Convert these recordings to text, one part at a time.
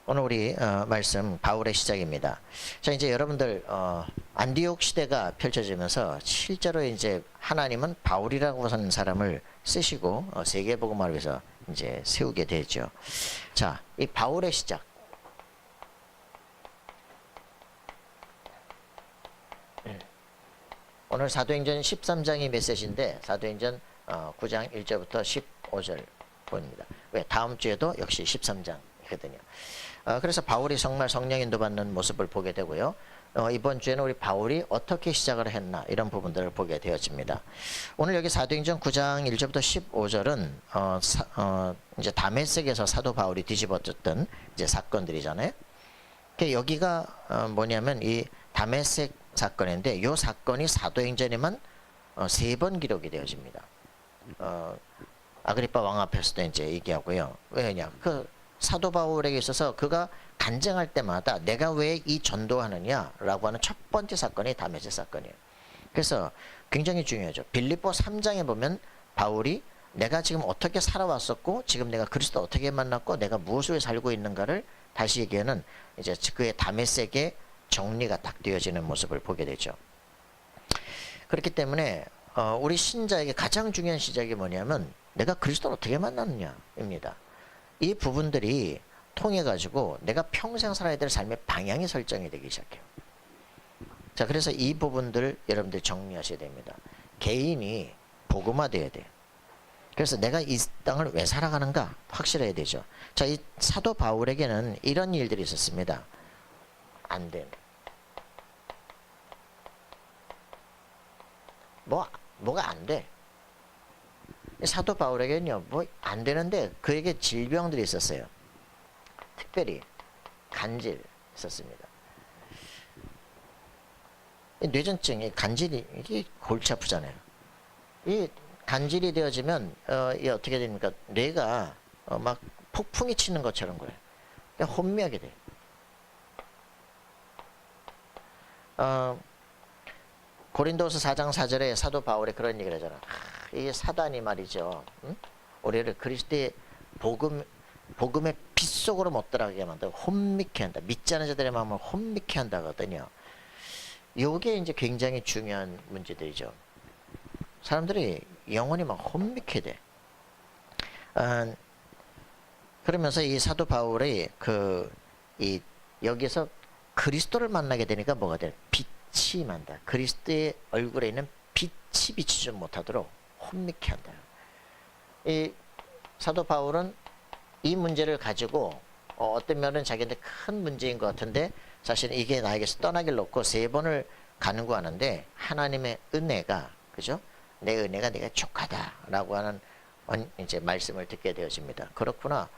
오늘 우리 말씀 바울의 시작입니다. 자, 이제 여러분들 안디옥 시대가 펼쳐지면서 실제로 이제 하나님은 바울이라고 하는 사람을 쓰시고 세계복음화를 위해서 이제 세우게 되죠. 자, 이 바울의 시작. 오늘 사도행전 13장이 메시지인데 사도행전 9장 1절부터 15절 보입니다. 왜? 다음 주에도 역시 13장이거든요. 그래서 바울이 정말 성령 인도받는 모습을 보게 되고요. 이번 주에는 우리 바울이 어떻게 시작을 했나 이런 부분들을 보게 되어집니다. 오늘 여기 사도행전 9장 1절부터 15절은 이제 다메섹에서 사도 바울이 뒤집어졌던 이제 사건들이잖아요. 여기가 뭐냐면 이 다메섹 사건인데 이 사건이 사도행전에만 3번 기록이 되어집니다. 아그리파 왕 앞에서도 이제 얘기하고요. 왜냐? 그 사도 바울에게 있어서 그가 간증할 때마다 내가 왜 이 전도하느냐라고 하는 첫 번째 사건이 다메섹 사건이에요. 그래서 굉장히 중요하죠. 빌립보 3장에 보면 바울이 내가 지금 어떻게 살아왔었고 지금 내가 그리스도 어떻게 만났고 내가 무엇을 살고 있는가를 다시 얘기하는 이제 그의 다메섹의 정리가 딱 되어지는 모습을 보게 되죠. 그렇기 때문에 우리 신자에게 가장 중요한 시작이 뭐냐면 내가 그리스도를 어떻게 만났느냐입니다. 이 부분들이 통해 가지고 내가 평생 살아야 될 삶의 방향이 설정이 되기 시작해요. 자, 그래서 이 부분들 여러분들 정리하셔야 됩니다. 개인이 복음화돼야 돼. 그래서 내가 이 땅을 왜 살아가는가 확실해야 되죠. 자, 이 사도 바울에게는 이런 일들이 있었습니다. 안 돼. 뭐가 안 돼. 사도 바울에게는요, 뭐 안 되는데 그에게 질병들이 있었어요. 특별히 간질 있었습니다. 뇌전증이 간질이 이게 골치 아프잖아요. 이 간질이 되어지면 이게 어떻게 됩니까? 뇌가 막 폭풍이 치는 것처럼 그래요. 그냥 혼미하게 돼요. 고린도서 4장 4절에 사도 바울이 그런 얘기를 하잖아. 이 사단이 말이죠. 응? 우리를 그리스도의 복음의 빛 속으로 못 들어가게 만들고 혼미케 한다. 믿지 않은 자들의 마음을 혼미케 한다거든요. 요게 이제 굉장히 중요한 문제들이죠. 사람들이 영혼이 막 혼미케 돼. 그러면서 이 사도 바울이 여기서 그리스도를 만나게 되니까 뭐가 돼? 빛이 만다. 그리스도의 얼굴에 있는 빛이 비치지 못하도록 혼미케 한다. 이 사도 바울은 이 문제를 가지고 어떤 면은 자기한테 큰 문제인 것 같은데 사실 이게 나에게서 떠나길 놓고 3번을 간구하는데 하나님의 은혜가 그죠? 내 은혜가 네가 족하다라고 하는 이제 말씀을 듣게 되어집니다. 그렇구나.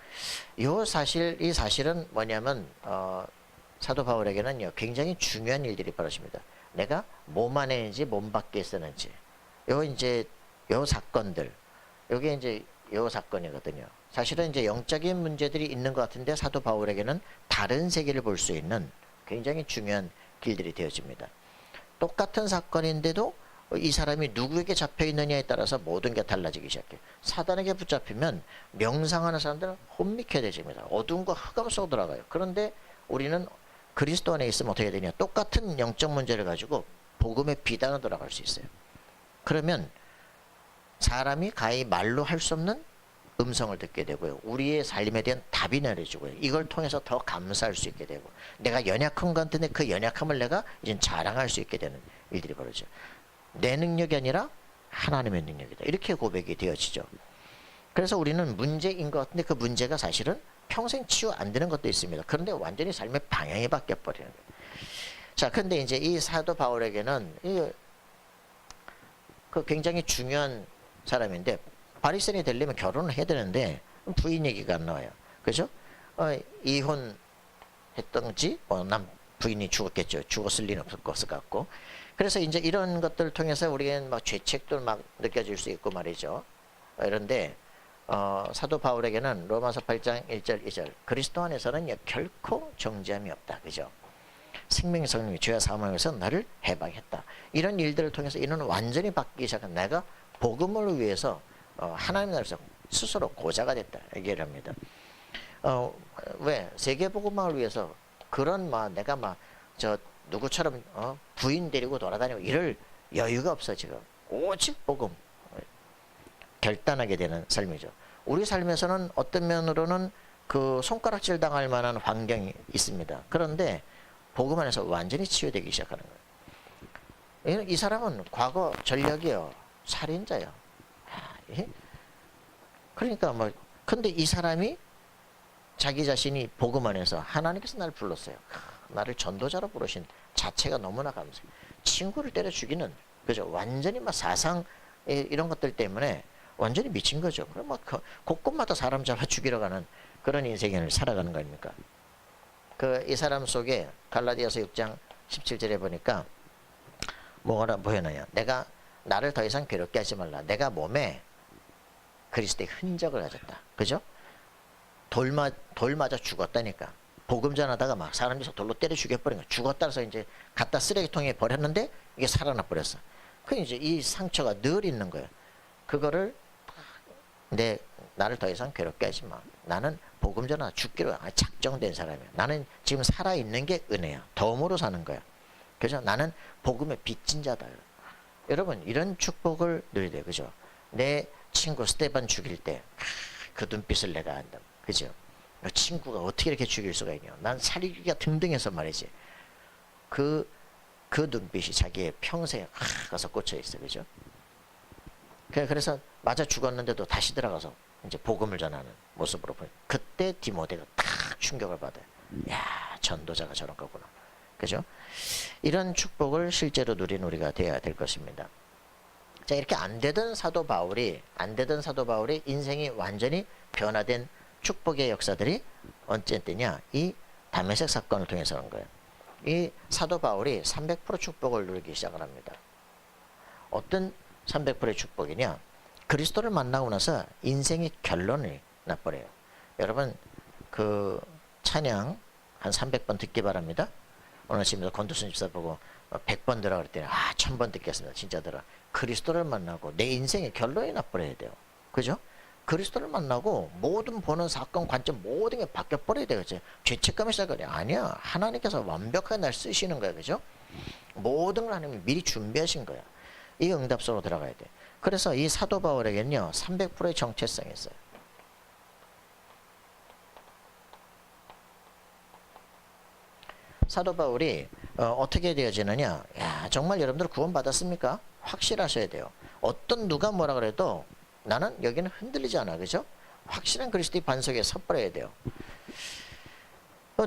이 사실은 뭐냐면 사도 바울에게는요 굉장히 중요한 일들이 벌어집니다. 내가 몸 안에 있는지 몸 밖에 있었는지 요 사건들 요게 이제 요 사건이거든요. 사실은 이제 영적인 문제들이 있는 것 같은데 사도 바울에게는 다른 세계를 볼 수 있는 굉장히 중요한 길들이 되어집니다. 똑같은 사건인데도 이 사람이 누구에게 잡혀 있느냐에 따라서 모든 게 달라지기 시작해요. 사단에게 붙잡히면 명상하는 사람들은 혼미케 되집니다. 어두운 거 흑암 속으로 들어가요. 그런데 우리는 그리스도 안에 있으면 어떻게 되냐? 똑같은 영적 문제를 가지고 복음의 비단으로 돌아갈 수 있어요. 그러면 사람이 가히 말로 할 수 없는 음성을 듣게 되고요. 우리의 삶에 대한 답이 내려지고요. 이걸 통해서 더 감사할 수 있게 되고 내가 연약한 것 같은데 그 연약함을 내가 이제 자랑할 수 있게 되는 일들이 벌어져요. 내 능력이 아니라 하나님의 능력이다. 이렇게 고백이 되어지죠. 그래서 우리는 문제인 것 같은데 그 문제가 사실은 평생 치유 안 되는 것도 있습니다. 그런데 완전히 삶의 방향이 바뀌어버리는 거예요. 자, 근데 이제 이 사도 바울에게는 그 굉장히 중요한 사람인데 바리새인이 되려면 결혼을 해야 되는데 부인 얘기가 안 나와요. 그죠? 이혼했던지 남 부인이 죽었겠죠. 죽었을 리는 없을 것 같고. 그래서 이제 이런 것들을 통해서 우리는 막 죄책도 막 느껴질 수 있고 말이죠. 이런데 사도 바울에게는 로마서 8장 1절 2절 그리스도 안에서는 결코 정죄함이 없다. 그죠? 생명의 성령이 죄와 사망에서 나를 해방했다. 이런 일들을 통해서 이는 완전히 바뀌기 시작한 내가 복음을 위해서 하나님 나라에서 스스로 고자가 됐다. 얘기를 합니다. 왜 세계복음화를 위해서 그런 막 내가 막 저 누구처럼 부인 데리고 돌아다니고 이럴 여유가 없어 지금. 오직 복음 결단하게 되는 삶이죠. 우리 삶에서는 어떤 면으로는 그 손가락질 당할 만한 환경이 있습니다. 그런데 복음 안에서 완전히 치유되기 시작하는 거예요. 이 사람은 과거 전력이요, 살인자요. 그러니까 뭐 근데 이 사람이 자기 자신이 복음 안에서 하나님께서 나를 불렀어요. 나를 전도자로 부르신 자체가 너무나 감사해요. 친구를 때려 죽이는, 그죠? 완전히 막 사상 이런 것들 때문에 완전히 미친 거죠. 그럼 막 곳곳마다 사람 잡아 죽이러 가는 그런 인생을 살아가는 거 아닙니까? 이 사람 속에 갈라디아서 6장 17절에 보니까 뭐가 보여나요? 내가 나를 더 이상 괴롭게 하지 말라. 내가 몸에 그리스도의 흔적을 가졌다. 그죠? 돌 맞아 죽었다니까. 복음 전하다가 막 사람들이 돌로 때려 죽여버린 거야. 죽었다 해서 이제 갖다 쓰레기통에 버렸는데 이게 살아나 버렸어. 그 이제 이 상처가 늘 있는 거예요. 그거를 나를 더 이상 괴롭게 하지 마. 나는 복음 전하 죽기로 작정된 사람이야. 나는 지금 살아있는 게 은혜야. 덤으로 사는 거야. 그죠? 나는 복음의 빚진 자다. 여러분 이런 축복을 누려야 돼요. 그죠? 내 친구 스테반 죽일 때 그 눈빛을 내가 안다. 그죠? 친구가 어떻게 이렇게 죽일 수가 있냐. 난 살기가 등등해서 말이지. 그 눈빛이 자기의 평생에 가서 꽂혀 있어. 그죠? 그래서 맞아 죽었는데도 다시 들어가서 이제 복음을 전하는 모습으로 보여. 그때 디모데가 탁 충격을 받아요. 야, 전도자가 저런 거구나. 그죠? 이런 축복을 실제로 누린 우리가 되어야 될 것입니다. 자, 이렇게 안 되던 사도 바울이 인생이 완전히 변화된 축복의 역사들이 언제 때냐? 이 다메섹 사건을 통해서 그런 거예요. 이 사도 바울이 300% 축복을 누리기 시작을 합니다. 어떤 300%의 축복이냐? 그리스도를 만나고 나서 인생의 결론이 나버려요. 여러분 그 찬양 한 300번 듣기 바랍니다. 오늘 아침에 권두순 집사 보고 100번 들어 그랬더니 1000번 듣겠습니다. 진짜 들어. 그리스도를 만나고 내 인생의 결론이 나버려야 돼요. 그죠? 그리스도를 만나고 모든 보는 사건 관점 모든 게 바뀌어버려야 되겠죠. 죄책감이 시작하냐? 아니야. 하나님께서 완벽하게 날 쓰시는 거야. 그죠? 모든 걸 하나님이 미리 준비하신 거야. 이 응답 속으로 들어가야 돼. 그래서 이 사도 바울에게는요 300%의 정체성이 있어요. 사도 바울이 어떻게 되어지느냐? 야, 정말 여러분들 구원 받았습니까? 확실하셔야 돼요. 어떤 누가 뭐라 그래도 나는 여기는 흔들리지 않아. 그죠? 확실한 그리스도의 반석에 섰버려야 돼요.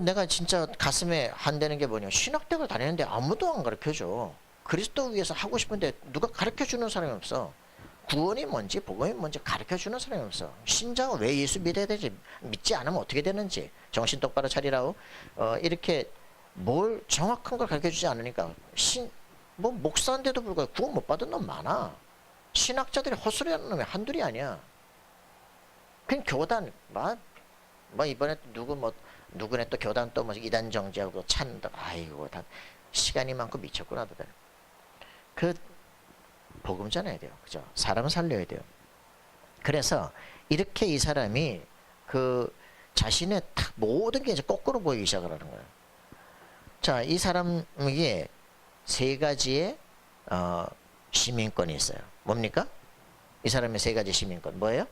내가 진짜 가슴에 한대는 게 뭐냐? 신학대학을 다니는데 아무도 안 가르쳐줘. 그리스도 위해서 하고 싶은데 누가 가르쳐주는 사람이 없어. 구원이 뭔지 복음이 뭔지 가르쳐주는 사람이 없어. 신자가 왜 예수 믿어야 되지? 믿지 않으면 어떻게 되는지 정신 똑바로 차리라고 이렇게 뭘 정확한 걸 가르쳐주지 않으니까 목사인데도 불구하고 구원 못 받은 놈 많아. 신학자들이 헛소리하는 놈이 한둘이 아니야. 그냥 교단 이번에 누구네 또 교단 또 이단 정지하고 찬다. 아이고 다 시간이 많고 미쳤구나. 그 복음 전해야 돼요. 그죠? 사람을 살려야 돼요. 그래서 이렇게 이 사람이 그 자신의 모든 게 이제 거꾸로 보이기 시작을 하는 거예요. 자, 이 사람에게 세 가지의 시민권이 있어요. 뭡니까? 이 사람의 세 가지 시민권 뭐예요?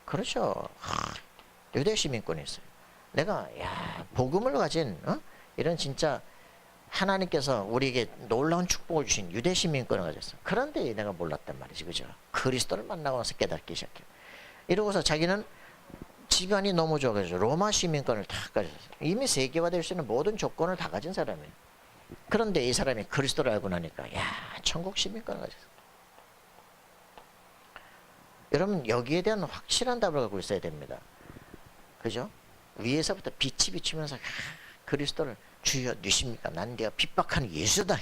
그렇죠. 유대 시민권이 있어요. 내가 복음을 가진 이런 진짜 하나님께서 우리에게 놀라운 축복을 주신 유대 시민권을 가졌어. 그런데 내가 몰랐단 말이지. 그죠? 그리스도를 만나고 나서 깨닫기 시작해. 이러고서 자기는 집안이 너무 좋아가지고 로마 시민권을 다 가졌어요. 이미 세계화될 수 있는 모든 조건을 다 가진 사람이에요. 그런데 이 사람이 그리스도를 알고 나니까 천국 시민권을 가졌어. 여러분 여기에 대한 확실한 답을 갖고 있어야 됩니다. 그죠? 위에서부터 빛이 비추면서 그리스도를 주여 누십니까? 난 네가 핍박하는 예수다.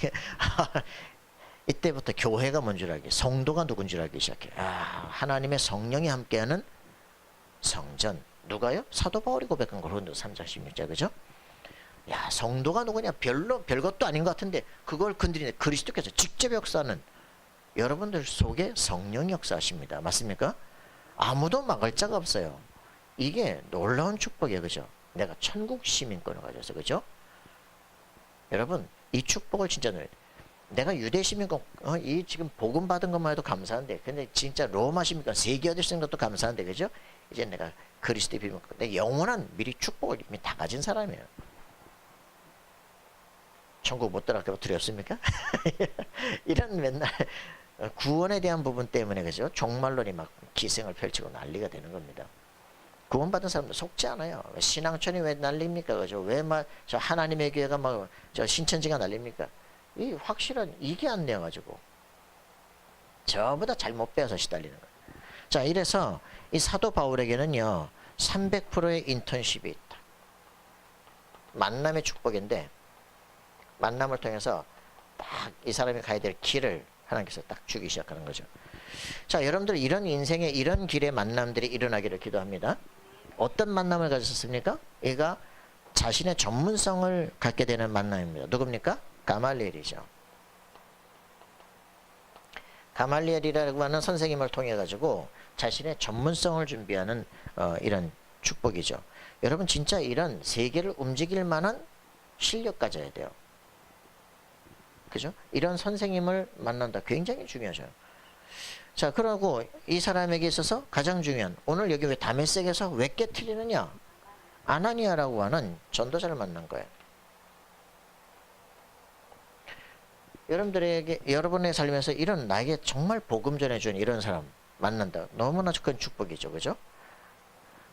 이때부터 교회가 뭔 줄 알게, 성도가 누군 줄 알기 시작해. 하나님의 성령이 함께하는 성전. 누가요? 사도 바울이 고백한 걸 고린도 3장 16절. 그죠? 성도가 누구냐? 별것도 아닌 것 같은데 그걸 건드리는 그리스도께서 직접 역사하는 여러분들 속에 성령이 역사하십니다. 맞습니까? 아무도 막을 자가 없어요. 이게 놀라운 축복이에요. 그죠? 내가 천국 시민권을 가져서, 그죠? 여러분, 이 축복을 진짜 내가 유대 시민권, 이 지금 복음 받은 것만 해도 감사한데, 근데 진짜 로마 시민권, 세계 어디 쓰는 것도 감사한데, 그죠? 이제 내가 그리스도의 비밀권, 내 영원한 미리 축복을 이미 다 가진 사람이에요. 천국 못 들어갈까 두렵습니까? 이런 맨날 구원에 대한 부분 때문에, 그죠? 종말론이 막 기생을 펼치고 난리가 되는 겁니다. 구원받은 사람들 속지 않아요. 신앙촌이 왜 난립니까? 그죠? 왜 막 저 하나님의 교회가 막 저 신천지가 난립니까? 이 확실한 이게 안 내가지고 저보다 잘못 배워서 시달리는 거예요. 자, 이래서 이 사도 바울에게는요 300%의 인턴십이 있다. 만남의 축복인데 만남을 통해서 딱 이 사람이 가야 될 길을 하나님께서 딱 주기 시작하는 거죠. 자, 여러분들 이런 인생에 이런 길의 만남들이 일어나기를 기도합니다. 어떤 만남을 가졌습니까? 얘가 자신의 전문성을 갖게 되는 만남입니다. 누굽니까? 가말리엘이죠. 가말리엘이라고 하는 선생님을 통해 가지고 자신의 전문성을 준비하는 이런 축복이죠. 여러분 진짜 이런 세계를 움직일 만한 실력 가져야 돼요. 그죠? 이런 선생님을 만난다. 굉장히 중요하죠. 자, 그러고 이 사람에게 있어서 가장 중요한, 오늘 여기 왜 다메섹에서 왜 깨트리느냐? 아나니아라고 하는 전도자를 만난 거예요. 여러분들에게, 여러분의 삶에서 이런 나에게 정말 복음 전해주는 이런 사람 만난다. 너무나 큰 축복이죠. 그죠?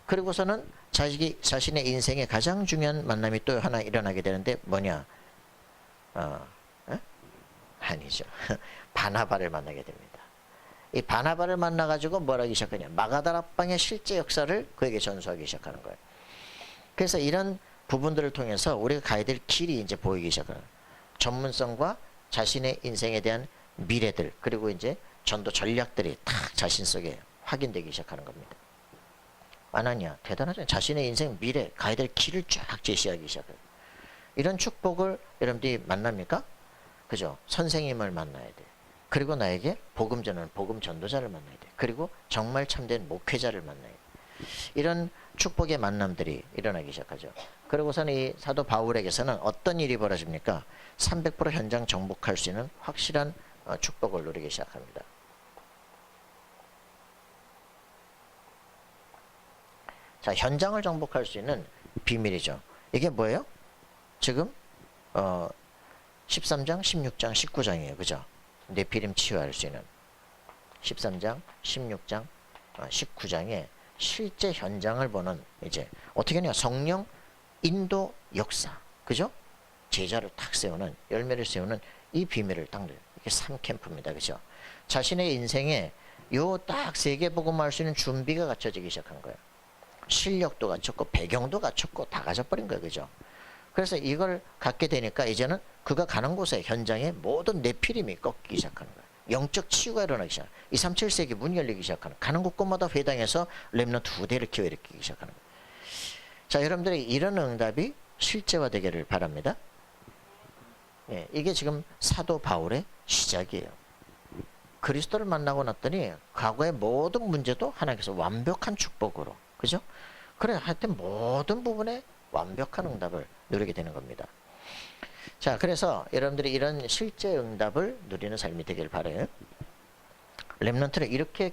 그리고서는 자신의 인생에 가장 중요한 만남이 또 하나 일어나게 되는데 뭐냐? 아니죠. 바나바를 만나게 됩니다. 이 바나바를 만나가지고 뭘 하기 시작하냐? 마가다락방의 실제 역사를 그에게 전수하기 시작하는 거예요. 그래서 이런 부분들을 통해서 우리가 가야 될 길이 이제 보이기 시작하는 거예요. 전문성과 자신의 인생에 대한 미래들, 그리고 이제 전도 전략들이 딱 자신 속에 확인되기 시작하는 겁니다. 아나니아 대단하죠. 자신의 인생 미래 가야 될 길을 쫙 제시하기 시작해요. 이런 축복을 여러분들이 만납니까? 그죠? 선생님을 만나야 돼. 그리고 나에게 복음 전하는 복음 전도자를 만나야 돼. 그리고 정말 참된 목회자를 만나야 돼. 이런 축복의 만남들이 일어나기 시작하죠. 그리고서는 이 사도 바울에게서는 어떤 일이 벌어집니까? 300% 현장 정복할 수 있는 확실한 축복을 누리기 시작합니다. 자, 현장을 정복할 수 있는 비밀이죠. 이게 뭐예요? 지금 13장, 16장, 19장이에요. 그죠? 네피림 치유할 수 있는 13장, 16장, 19장에 실제 현장을 보는 이제 어떻게 하냐? 성령 인도 역사. 그죠? 제자를 탁 세우는, 열매를 세우는 이 비밀을 딱 넣어요. 이게 3캠프입니다. 그죠? 자신의 인생에 요 딱 세계복음할 수 있는 준비가 갖춰지기 시작한 거예요. 실력도 갖췄고 배경도 갖췄고 다 가져버린 거예요. 그죠? 그래서 이걸 갖게 되니까 이제는 그가 가는 곳에 현장에 모든 네피림이 꺾이기 시작하는 거예요. 영적 치유가 일어나기 시작하는 거예요. 237세기 문이 열리기 시작하는 거예요. 가는 곳곳마다 회당에서 렘넌트 후대를 키워일으키기 시작하는 거예요. 자, 여러분들이 이런 응답이 실제화되기를 바랍니다. 예, 이게 지금 사도 바울의 시작이에요. 그리스도를 만나고 났더니 과거의 모든 문제도 하나님께서 완벽한 축복으로, 그죠? 그래, 하여튼 모든 부분에 완벽한 응답을 누리게 되는 겁니다. 자, 그래서 여러분들이 이런 실제 응답을 누리는 삶이 되길 바라요. 렘넌트를 이렇게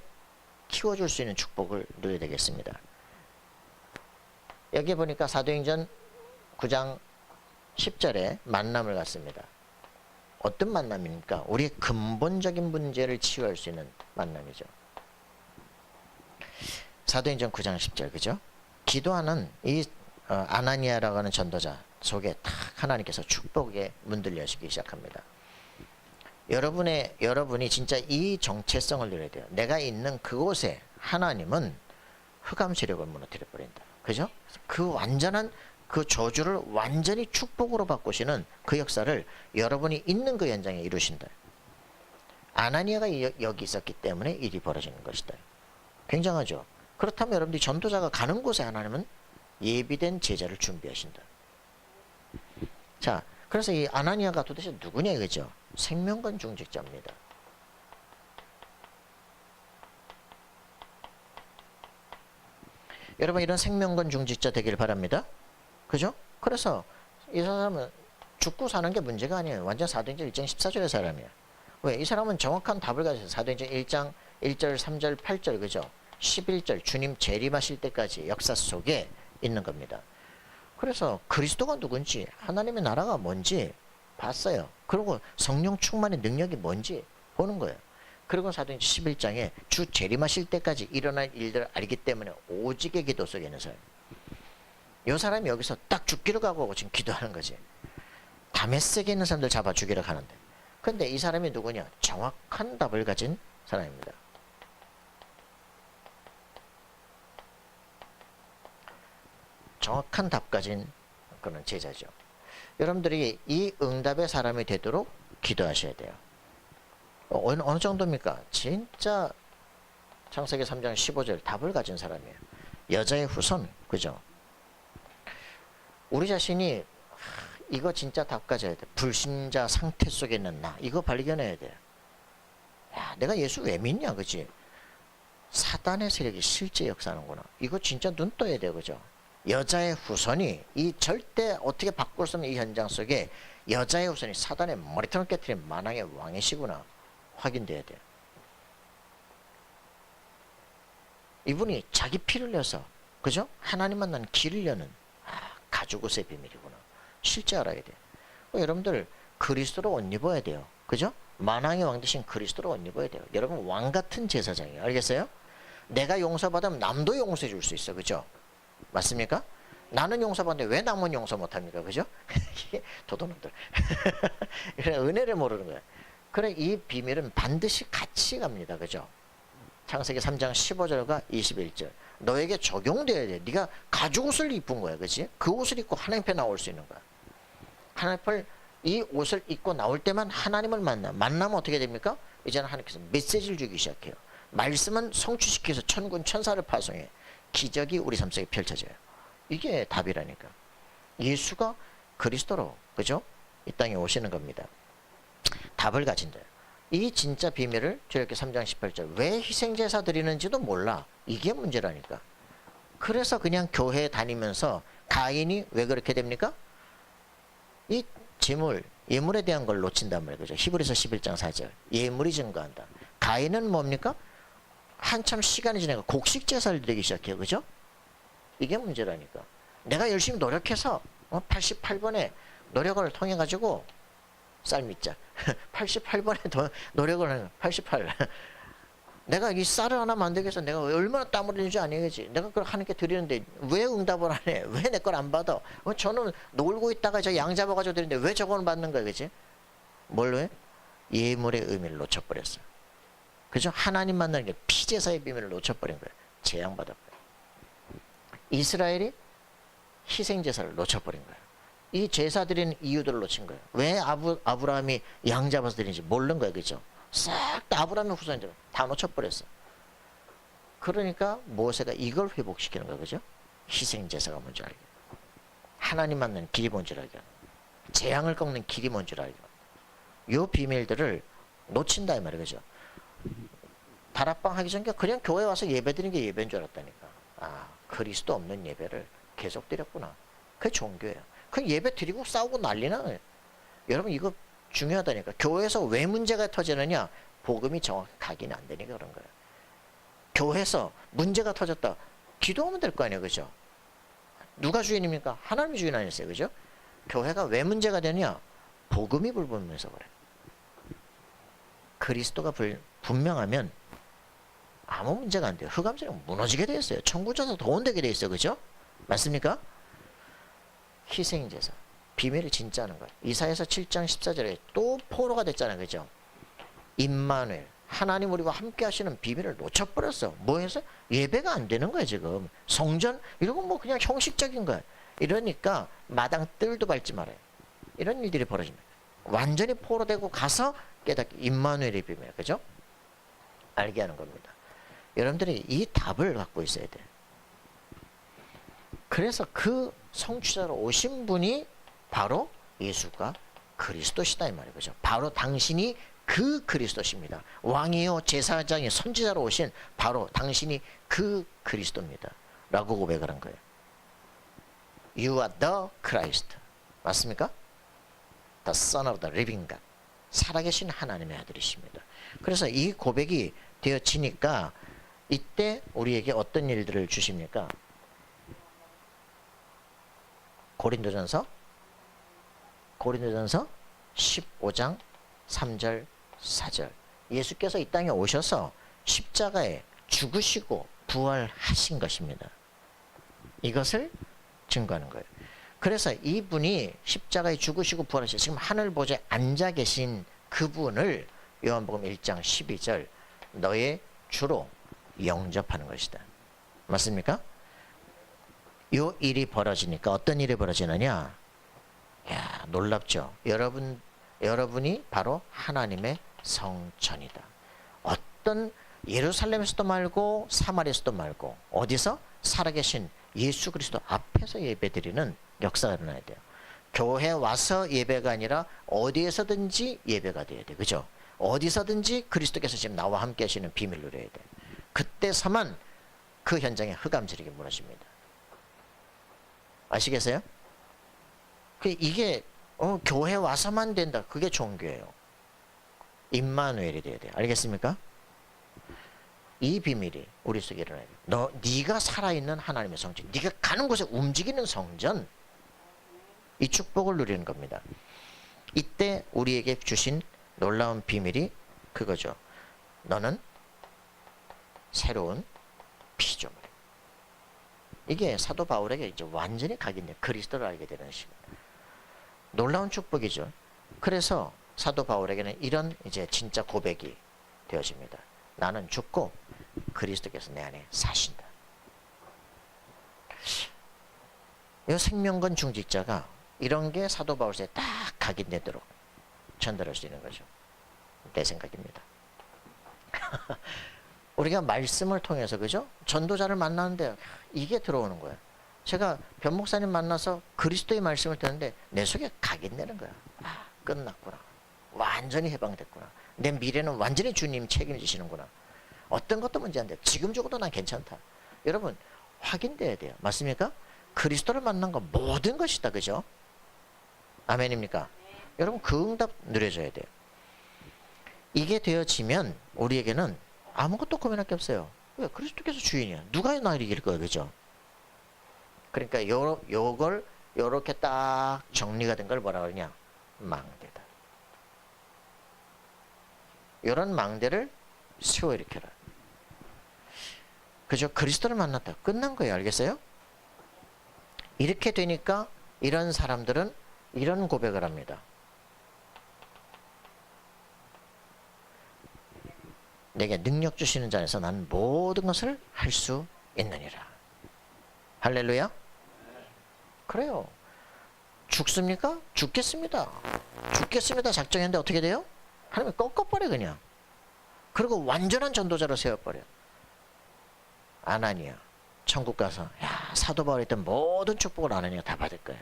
키워줄 수 있는 축복을 누려야 되겠습니다. 여기 보니까 사도행전 9장 10절에 만남을 갖습니다. 어떤 만남입니까? 우리의 근본적인 문제를 치유할 수 있는 만남이죠. 사도행전 9장 10절, 그죠? 기도하는 이 아나니아라고 하는 전도자 속에 딱 하나님께서 축복의 문들 여시기 시작합니다. 여러분이 진짜 이 정체성을 누려야 돼요. 내가 있는 그곳에 하나님은 흑암 세력을 무너뜨려 버린다. 그죠? 그 완전한 그 저주를 완전히 축복으로 바꾸시는 그 역사를 여러분이 있는 그 현장에 이루신다. 아나니아가 여기 있었기 때문에 일이 벌어지는 것이다. 굉장하죠? 그렇다면 여러분들이 전도자가 가는 곳에 하나님은 예비된 제자를 준비하신다. 자, 그래서 이 아나니아가 도대체 누구냐 이거죠? 생명관 중직자입니다. 여러분 이런 생명건 중직자 되길 바랍니다. 그죠? 그래서 이 사람은 죽고 사는 게 문제가 아니에요. 완전 사도행전 1장 14절의 사람이에요. 왜? 이 사람은 정확한 답을 가져서 사도행전 1장 1절, 3절, 8절 그죠? 11절 주님 재림하실 때까지 역사 속에 있는 겁니다. 그래서 그리스도가 누군지 하나님의 나라가 뭔지 봤어요. 그리고 성령 충만의 능력이 뭔지 보는 거예요. 그리고 사도행전 11장에 주 재림하실 때까지 일어날 일들을 알기 때문에 오직의 기도 속에 있는 사람. 이 사람이 여기서 딱 죽기를 각오하고 지금 기도하는 거지. 다메섹에 있는 사람들 잡아 죽이려 하는데. 근데 이 사람이 누구냐? 정확한 답을 가진 사람입니다. 정확한 답 가진 그런 제자죠. 여러분들이 이 응답의 사람이 되도록 기도하셔야 돼요. 어느 정도입니까? 진짜 창세기 3장 15절 답을 가진 사람이에요. 여자의 후손, 그죠? 우리 자신이 이거 진짜 답 가져야 돼. 불신자 상태 속에 있는 나, 이거 발견해야 돼. 야, 내가 예수 왜 믿냐, 그지? 사단의 세력이 실제 역사하는구나. 이거 진짜 눈 떠야 돼, 그죠? 여자의 후손이 이 절대 어떻게 바꿀 수 없는 이 현장 속에 여자의 후손이 사단의 머리통을 깨뜨린 만왕의 왕이시구나 확인돼야 돼요. 이분이 자기 피를 내서 그죠? 하나님 만난 길을 여는 가죽옷의 비밀이구나. 실제 알아야 돼요. 여러분들 그리스도로 옷 입어야 돼요. 그죠? 만왕의 왕 대신 그리스도로 옷 입어야 돼요. 여러분 왕 같은 제사장이에요. 알겠어요? 내가 용서받으면 남도 용서해 줄 수 있어. 그죠? 맞습니까? 나는 용서받는데 왜 남은 용서 못합니까? 그죠? 도도놈들. 은혜를 모르는 거야. 그래 이 비밀은 반드시 같이 갑니다. 그죠? 창세기 3장 15절과 21절. 너에게 적용돼야 돼. 네가 가죽옷을 입은 거야. 그치? 그 옷을 입고 하나님 앞에 나올 수 있는 거야. 하나님 앞에 이 옷을 입고 나올 때만 하나님을 만나면 어떻게 됩니까? 이제는 하나님께서 메시지를 주기 시작해요. 말씀은 성취시켜서 천군 천사를 파송해. 기적이 우리 삶 속에 펼쳐져요. 이게 답이라니까. 예수가 그리스도로 그죠? 이 땅에 오시는 겁니다. 답을 가진다. 이 진짜 비밀을 저렇게 3장 18절 왜 희생제사 드리는지도 몰라. 이게 문제라니까. 그래서 그냥 교회 다니면서 가인이 왜 그렇게 됩니까? 이 재물, 예물에 대한 걸 놓친단 말이에요. 그죠? 히브리서 11장 4절 예물이 증가한다. 가인은 뭡니까? 한참 시간이 지나가 곡식 제사를 드리기 시작해요. 그죠? 이게 문제라니까. 내가 열심히 노력해서 88번에 노력을 통해 가지고 쌀 믿자. 88번에 노력을 하는 88. 내가 이 쌀을 하나 만들기 위해서 내가 얼마나 땀 흘리는지 아니겠지. 내가 그걸 하나님께 드리는데 왜 응답을 안 해? 왜 내 걸 안 받아? 저는 놀고 있다가 저 양 잡아가지고 드리는데 왜 저거는 받는 거야, 그지? 뭘로 해? 예물의 의미를 놓쳐버렸어. 그죠? 하나님 만나는 게 피제사의 비밀을 놓쳐버린 거예요. 재앙받았고요. 이스라엘이 희생제사를 놓쳐버린 거예요. 이 제사 드리는 이유들을 놓친 거예요. 왜 아브라함이 양 잡아서 드리는지 모르는 거예요. 그죠? 싹 다 아브라함의 후손들 다 놓쳐버렸어. 그러니까 모세가 이걸 회복시키는 거예요. 그죠? 희생제사가 뭔지 알게. 하나님 만나는 길이 뭔지 알게. 재앙을 꺾는 길이 뭔지 알게. 요 비밀들을 놓친다 이 말이에요. 그죠? 다락방 하기 전에 그냥 교회 와서 예배 드리는 게 예배인 줄 알았다니까. 아, 그리스도 없는 예배를 계속 드렸구나. 그게 종교예요. 그 예배 드리고 싸우고 난리나. 여러분 이거 중요하다니까. 교회에서 왜 문제가 터지느냐? 복음이 정확히 각인이 안 되니까 그런 거예요. 교회에서 문제가 터졌다. 기도하면 될 거 아니에요. 그죠? 누가 주인입니까? 하나님이 주인 아니었어요. 그죠? 교회가 왜 문제가 되냐? 복음이 불분명해서 그래. 그리스도가 분명하면 아무 문제가 안 돼요. 흑암제는 무너지게 돼 있어요. 천국에서 도원되게 돼 있어요. 그죠? 맞습니까? 희생제사. 비밀을 진짜 하는 거예요. 이사야서 7장 14절에 또 포로가 됐잖아요. 그죠? 임마누엘. 하나님 우리와 함께 하시는 비밀을 놓쳐버렸어. 뭐 해서? 예배가 안 되는 거예요. 지금. 성전? 이런 건 뭐 그냥 형식적인 거예요. 이러니까 마당 뜰도 밟지 말아요. 이런 일들이 벌어집니다. 완전히 포로되고 가서 깨닫기. 임마누엘의 비밀. 그죠? 알게 하는 겁니다. 여러분들이 이 답을 갖고 있어야 돼요. 그래서 그 성취자로 오신 분이 바로 예수가 그리스도시다 이 말이에요. 그죠? 바로 당신이 그 그리스도십니다. 왕이요 제사장이 선지자로 오신 바로 당신이 그 그리스도입니다. 라고 고백을 한 거예요. You are the Christ. 맞습니까? The Son of the Living God. 살아계신 하나님의 아들이십니다. 그래서 이 고백이 되어지니까 이때 우리에게 어떤 일들을 주십니까? 고린도전서 15장 3절 4절. 예수께서 이 땅에 오셔서 십자가에 죽으시고 부활하신 것입니다. 이것을 증거하는 거예요. 그래서 이분이 십자가에 죽으시고 부활하셔서 지금 하늘 보좌에 앉아 계신 그분을 요한복음 1장 12절 너의 주로 영접하는 것이다. 맞습니까? 요 일이 벌어지니까 어떤 일이 벌어지느냐? 야, 놀랍죠. 여러분이 바로 하나님의 성전이다. 어떤 예루살렘에서도 말고 사마리아에서도 말고 어디서? 살아계신 예수 그리스도 앞에서 예배드리는 역사가 일어나야 돼요. 교회 와서 예배가 아니라 어디에서든지 예배가 돼야 돼. 그죠? 어디서든지 그리스도께서 지금 나와 함께 하시는 비밀을 누려야 돼. 그때서만 그 현장에 흑암지르게 무너집니다. 아시겠어요? 이게 교회 와서만 된다. 그게 종교예요. 임마누엘이 돼야 돼요. 알겠습니까? 이 비밀이 우리 속에 일어나야 돼요. 네가 살아있는 하나님의 성전, 네가 가는 곳에 움직이는 성전, 이 축복을 누리는 겁니다. 이때 우리에게 주신 놀라운 비밀이 그거죠. 너는 새로운 피조물이야. 이게 사도 바울에게 이제 완전히 각인돼 그리스도를 알게 되는 시간. 놀라운 축복이죠. 그래서 사도 바울에게는 이런 이제 진짜 고백이 되어집니다. 나는 죽고 그리스도께서 내 안에 사신다. 이 생명건 중직자가 이런 게 사도 바울서에 딱 각인되도록 전달할 수 있는 거죠. 내 생각입니다. 우리가 말씀을 통해서 그죠? 전도자를 만나는데 이게 들어오는 거예요. 제가 변 목사님 만나서 그리스도의 말씀을 듣는데 내 속에 각인되는 거야. 아, 끝났구나. 완전히 해방됐구나. 내 미래는 완전히 주님 책임지시는구나. 어떤 것도 문제 안 돼. 지금 죽어도 난 괜찮다. 여러분 확인돼야 돼요. 맞습니까? 그리스도를 만난 건 모든 것이다. 그죠? 아멘입니까? 여러분 그 응답 누려져야 돼요. 이게 되어지면 우리에게는 아무것도 고민할 게 없어요. 왜? 그리스도께서 주인이야. 누가 나를 이길 거야. 그죠? 그러니까 요걸 요렇게 딱 정리가 된 걸 뭐라 그러냐? 망대다. 요런 망대를 세워 일으켜라. 그죠? 그리스도를 만났다. 끝난 거예요. 알겠어요? 이렇게 되니까 이런 사람들은 이런 고백을 합니다. 내게 능력 주시는 자 안에서 나는 모든 것을 할 수 있느니라. 할렐루야? 그래요. 죽습니까? 죽겠습니다. 죽겠습니다. 작정했는데 어떻게 돼요? 하나님이 꺾어버려 그냥. 그리고 완전한 전도자로 세워버려. 아나니아 천국 가서 야 사도 바울이 했던 모든 축복을 아나니아가 다 받을 거야.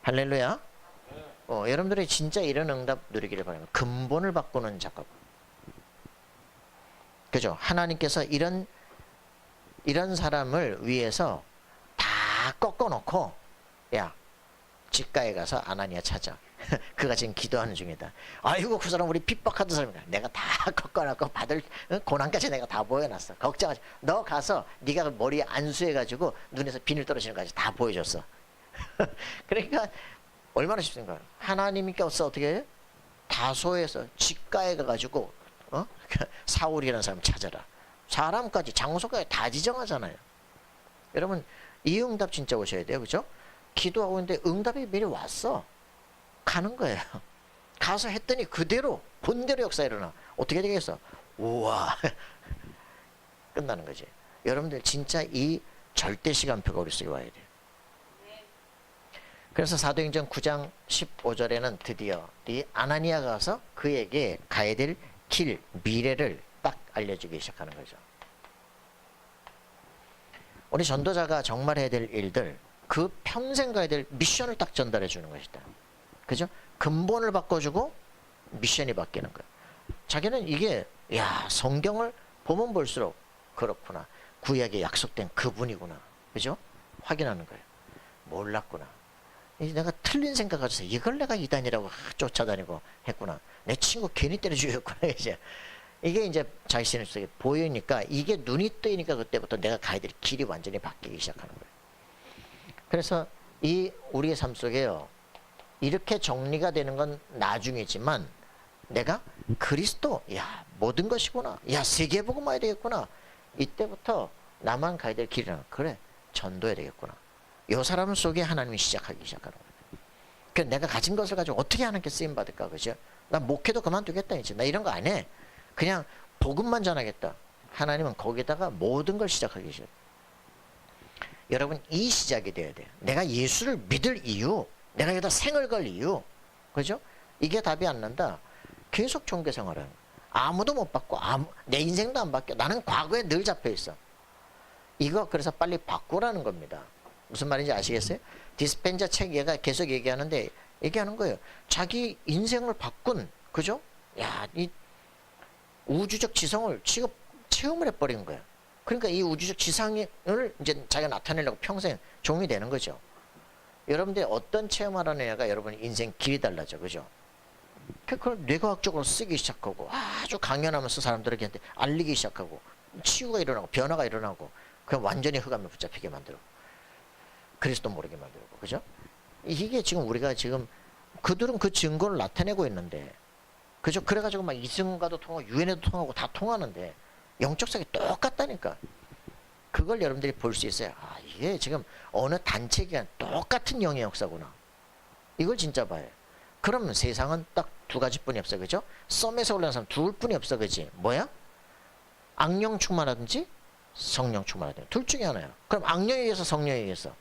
할렐루야. 여러분들이 진짜 이런 응답 누리기를 바랍니다. 근본을 바꾸는 작업. 그죠? 하나님께서 이런 사람을 위해서 다 꺾어놓고 야 집가에 가서 아나니아 찾아. 그가 지금 기도하는 중이다. 아이고 그 사람 우리 핍박하던 사람이다. 내가 다 꺾어놓고 받을 고난까지 내가 다 보여놨어. 걱정하지. 너 가서 네가 머리에 안수해가지고 눈에서 비늘 떨어지는 것까지 다 보여줬어. 그러니까 얼마나 쉽습니까? 하나님께서 어떻게 해요? 다소에서 집가에 가가지고 사울이라는 사람 찾아라. 사람까지 장소까지 다 지정하잖아요. 여러분 이 응답 진짜 오셔야 돼요. 그죠? 기도하고 있는데 응답이 미리 왔어. 가는 거예요. 가서 했더니 그대로 본대로 역사 일어나. 어떻게 되겠어? 우와. 끝나는 거지. 여러분들 진짜 이 절대 시간표가 우리 속에 와야 돼요. 그래서 사도행전 9장 15절에는 드디어 이 아나니아가 가서 그에게 가야 될 길, 미래를 딱 알려주기 시작하는 거죠. 우리 전도자가 정말 해야 될 일들, 그 평생 가야 될 미션을 딱 전달해 주는 것이다. 그죠? 근본을 바꿔주고 미션이 바뀌는 거예요. 자기는 이게 야 성경을 보면 볼수록 그렇구나. 구약에 약속된 그분이구나. 그죠? 확인하는 거예요. 몰랐구나. 이제 내가 틀린 생각 가져서 이걸 내가 이단이라고 쫓아다니고 했구나. 내 친구 괜히 때려 죽였구나. 이제 이게 이제 자신 속에 보이니까, 이게 눈이 뜨이니까 그때부터 내가 가야 될 길이 완전히 바뀌기 시작하는 거예요. 그래서 이 우리의 삶 속에요, 이렇게 정리가 되는 건 나중이지만, 내가 그리스도, 야, 모든 것이구나, 야, 세계 보고 마야 되겠구나, 이때부터 나만 가야 될 길이라, 그래, 전도해야 되겠구나. 이 사람 속에 하나님이 시작하기 시작하는 거예요. 그 내가 가진 것을 가지고 어떻게 하나님께 쓰임 받을까, 그죠? 나 목회도 그만두겠다, 이제 나 이런 거 안 해. 그냥 복음만 전하겠다. 하나님은 거기다가 모든 걸 시작하기 시작. 여러분, 이 시작이 돼야 돼요. 내가 예수를 믿을 이유, 내가 여기다 생을 걸 이유, 그죠? 이게 답이 안 난다. 계속 종교 생활을 아무도 못 바꿔. 내 인생도 안 바뀌어. 나는 과거에 늘 잡혀 있어. 이거 그래서 빨리 바꾸라는 겁니다. 무슨 말인지 아시겠어요? 디스펜자 책 얘가 계속 얘기하는데, 얘기하는 거예요. 자기 인생을 바꾼, 그죠? 야, 이 우주적 지성을 체험을 해버린 거야. 그러니까 이 우주적 지성을 이제 자기가 나타내려고 평생 종이 되는 거죠. 여러분들이 어떤 체험하느냐가 여러분 인생 길이 달라져, 그죠? 그걸 뇌과학적으로 쓰기 시작하고, 아주 강연하면서 사람들에게 알리기 시작하고, 치유가 일어나고 변화가 일어나고, 그냥 완전히 흑암에 붙잡히게 만들고, 그리스도 모르게 만들고, 그죠? 이게 지금 우리가 지금, 그들은 그 증거를 나타내고 있는데, 그죠? 그래가지고 막 이승과도 통하고 유엔에도 통하고 다 통하는데, 영적 세계 똑같다니까. 그걸 여러분들이 볼 수 있어요. 아, 이게 지금 어느 단체기간 똑같은 영의 역사구나. 이걸 진짜 봐요. 그러면 세상은 딱 두 가지뿐이 없어, 그죠? 썸에서 올라온 사람 둘뿐이 없어, 그지? 뭐야? 악령 충만하든지 성령 충만하든지, 둘 중에 하나야. 그럼 악령에 의해서 성령에 의해서?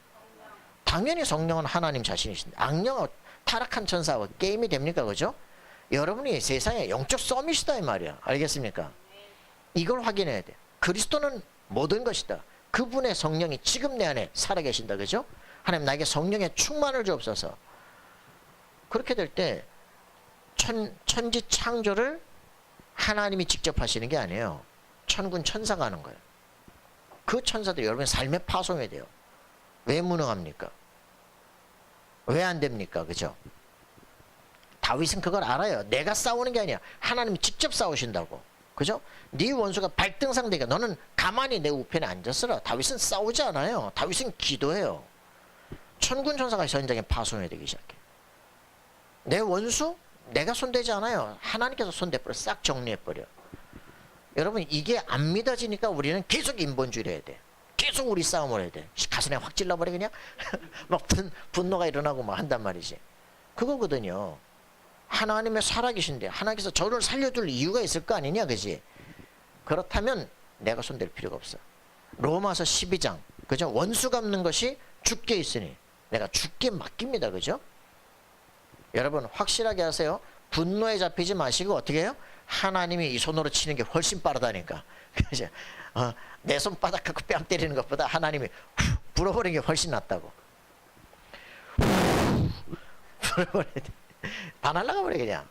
당연히 성령은 하나님 자신이신데, 악령은 타락한 천사와 게임이 됩니까, 그죠? 여러분이 세상에 영적 썸이시다 이 말이야. 알겠습니까? 이걸 확인해야 돼. 그리스도는 모든 것이다. 그분의 성령이 지금 내 안에 살아계신다, 그죠? 하나님 나에게 성령의 충만을 주옵소서. 그렇게 될 때 천지 창조를 하나님이 직접 하시는 게 아니에요. 천군 천사가 하는 거예요. 그 천사들이 여러분의 삶에 파송해야 돼요. 왜 무능합니까? 왜 안 됩니까? 그죠? 다윗은 그걸 알아요. 내가 싸우는 게 아니야. 하나님이 직접 싸우신다고. 그죠? 네 원수가 발등상대가 너는 가만히 내 우편에 앉았으라. 다윗은 싸우지 않아요. 다윗은 기도해요. 천군 천사가 현장에 파송해야 되기 시작해. 내 원수 내가 손대지 않아요. 하나님께서 손대버려. 싹 정리해버려. 여러분, 이게 안 믿어지니까 우리는 계속 인본주의를 해야 돼. 계속 우리 싸움을 해야 돼. 가슴에 확 찔러버려 그냥. 막 분노가 일어나고 막 한단 말이지. 그거거든요. 하나님의 살아계신데 하나님께서 저를 살려둘 이유가 있을 거 아니냐, 그지? 그렇다면 내가 손댈 필요가 없어. 로마서 12장, 그죠? 원수 갚는 것이 죽게 있으니 내가 죽게 맡깁니다, 그죠? 여러분 확실하게 하세요. 분노에 잡히지 마시고 어떻게 해요? 하나님이 이 손으로 치는 게 훨씬 빠르다니까. 그죠? 내 손바닥 갖고 뺨 때리는 것보다 하나님이 훅 불어버리는 게 훨씬 낫다고. 불어버려야 돼. 다 날아가 버려 그냥.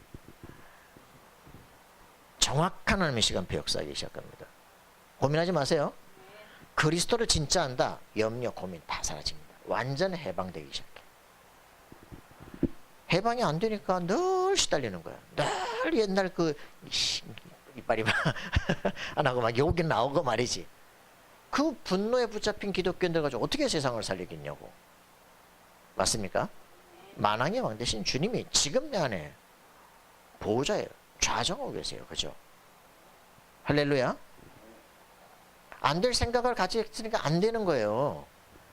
정확한 하나님의 시간표 역사하기 시작합니다. 고민하지 마세요. 그리스도를 진짜 안다. 염려 고민 다 사라집니다. 완전 해방되기 시작해. 해방이 안 되니까 늘 시달리는 거야. 늘 옛날 그 이빨이 안 하고 막 욕이 나오고 말이지. 그 분노에 붙잡힌 기독교인들 가지고 어떻게 세상을 살리겠냐고. 맞습니까? 만왕의 왕 대신 주님이 지금 내 안에 보호자예요. 좌정하고 계세요. 그죠? 할렐루야. 안 될 생각을 가지고 있으니까 안 되는 거예요.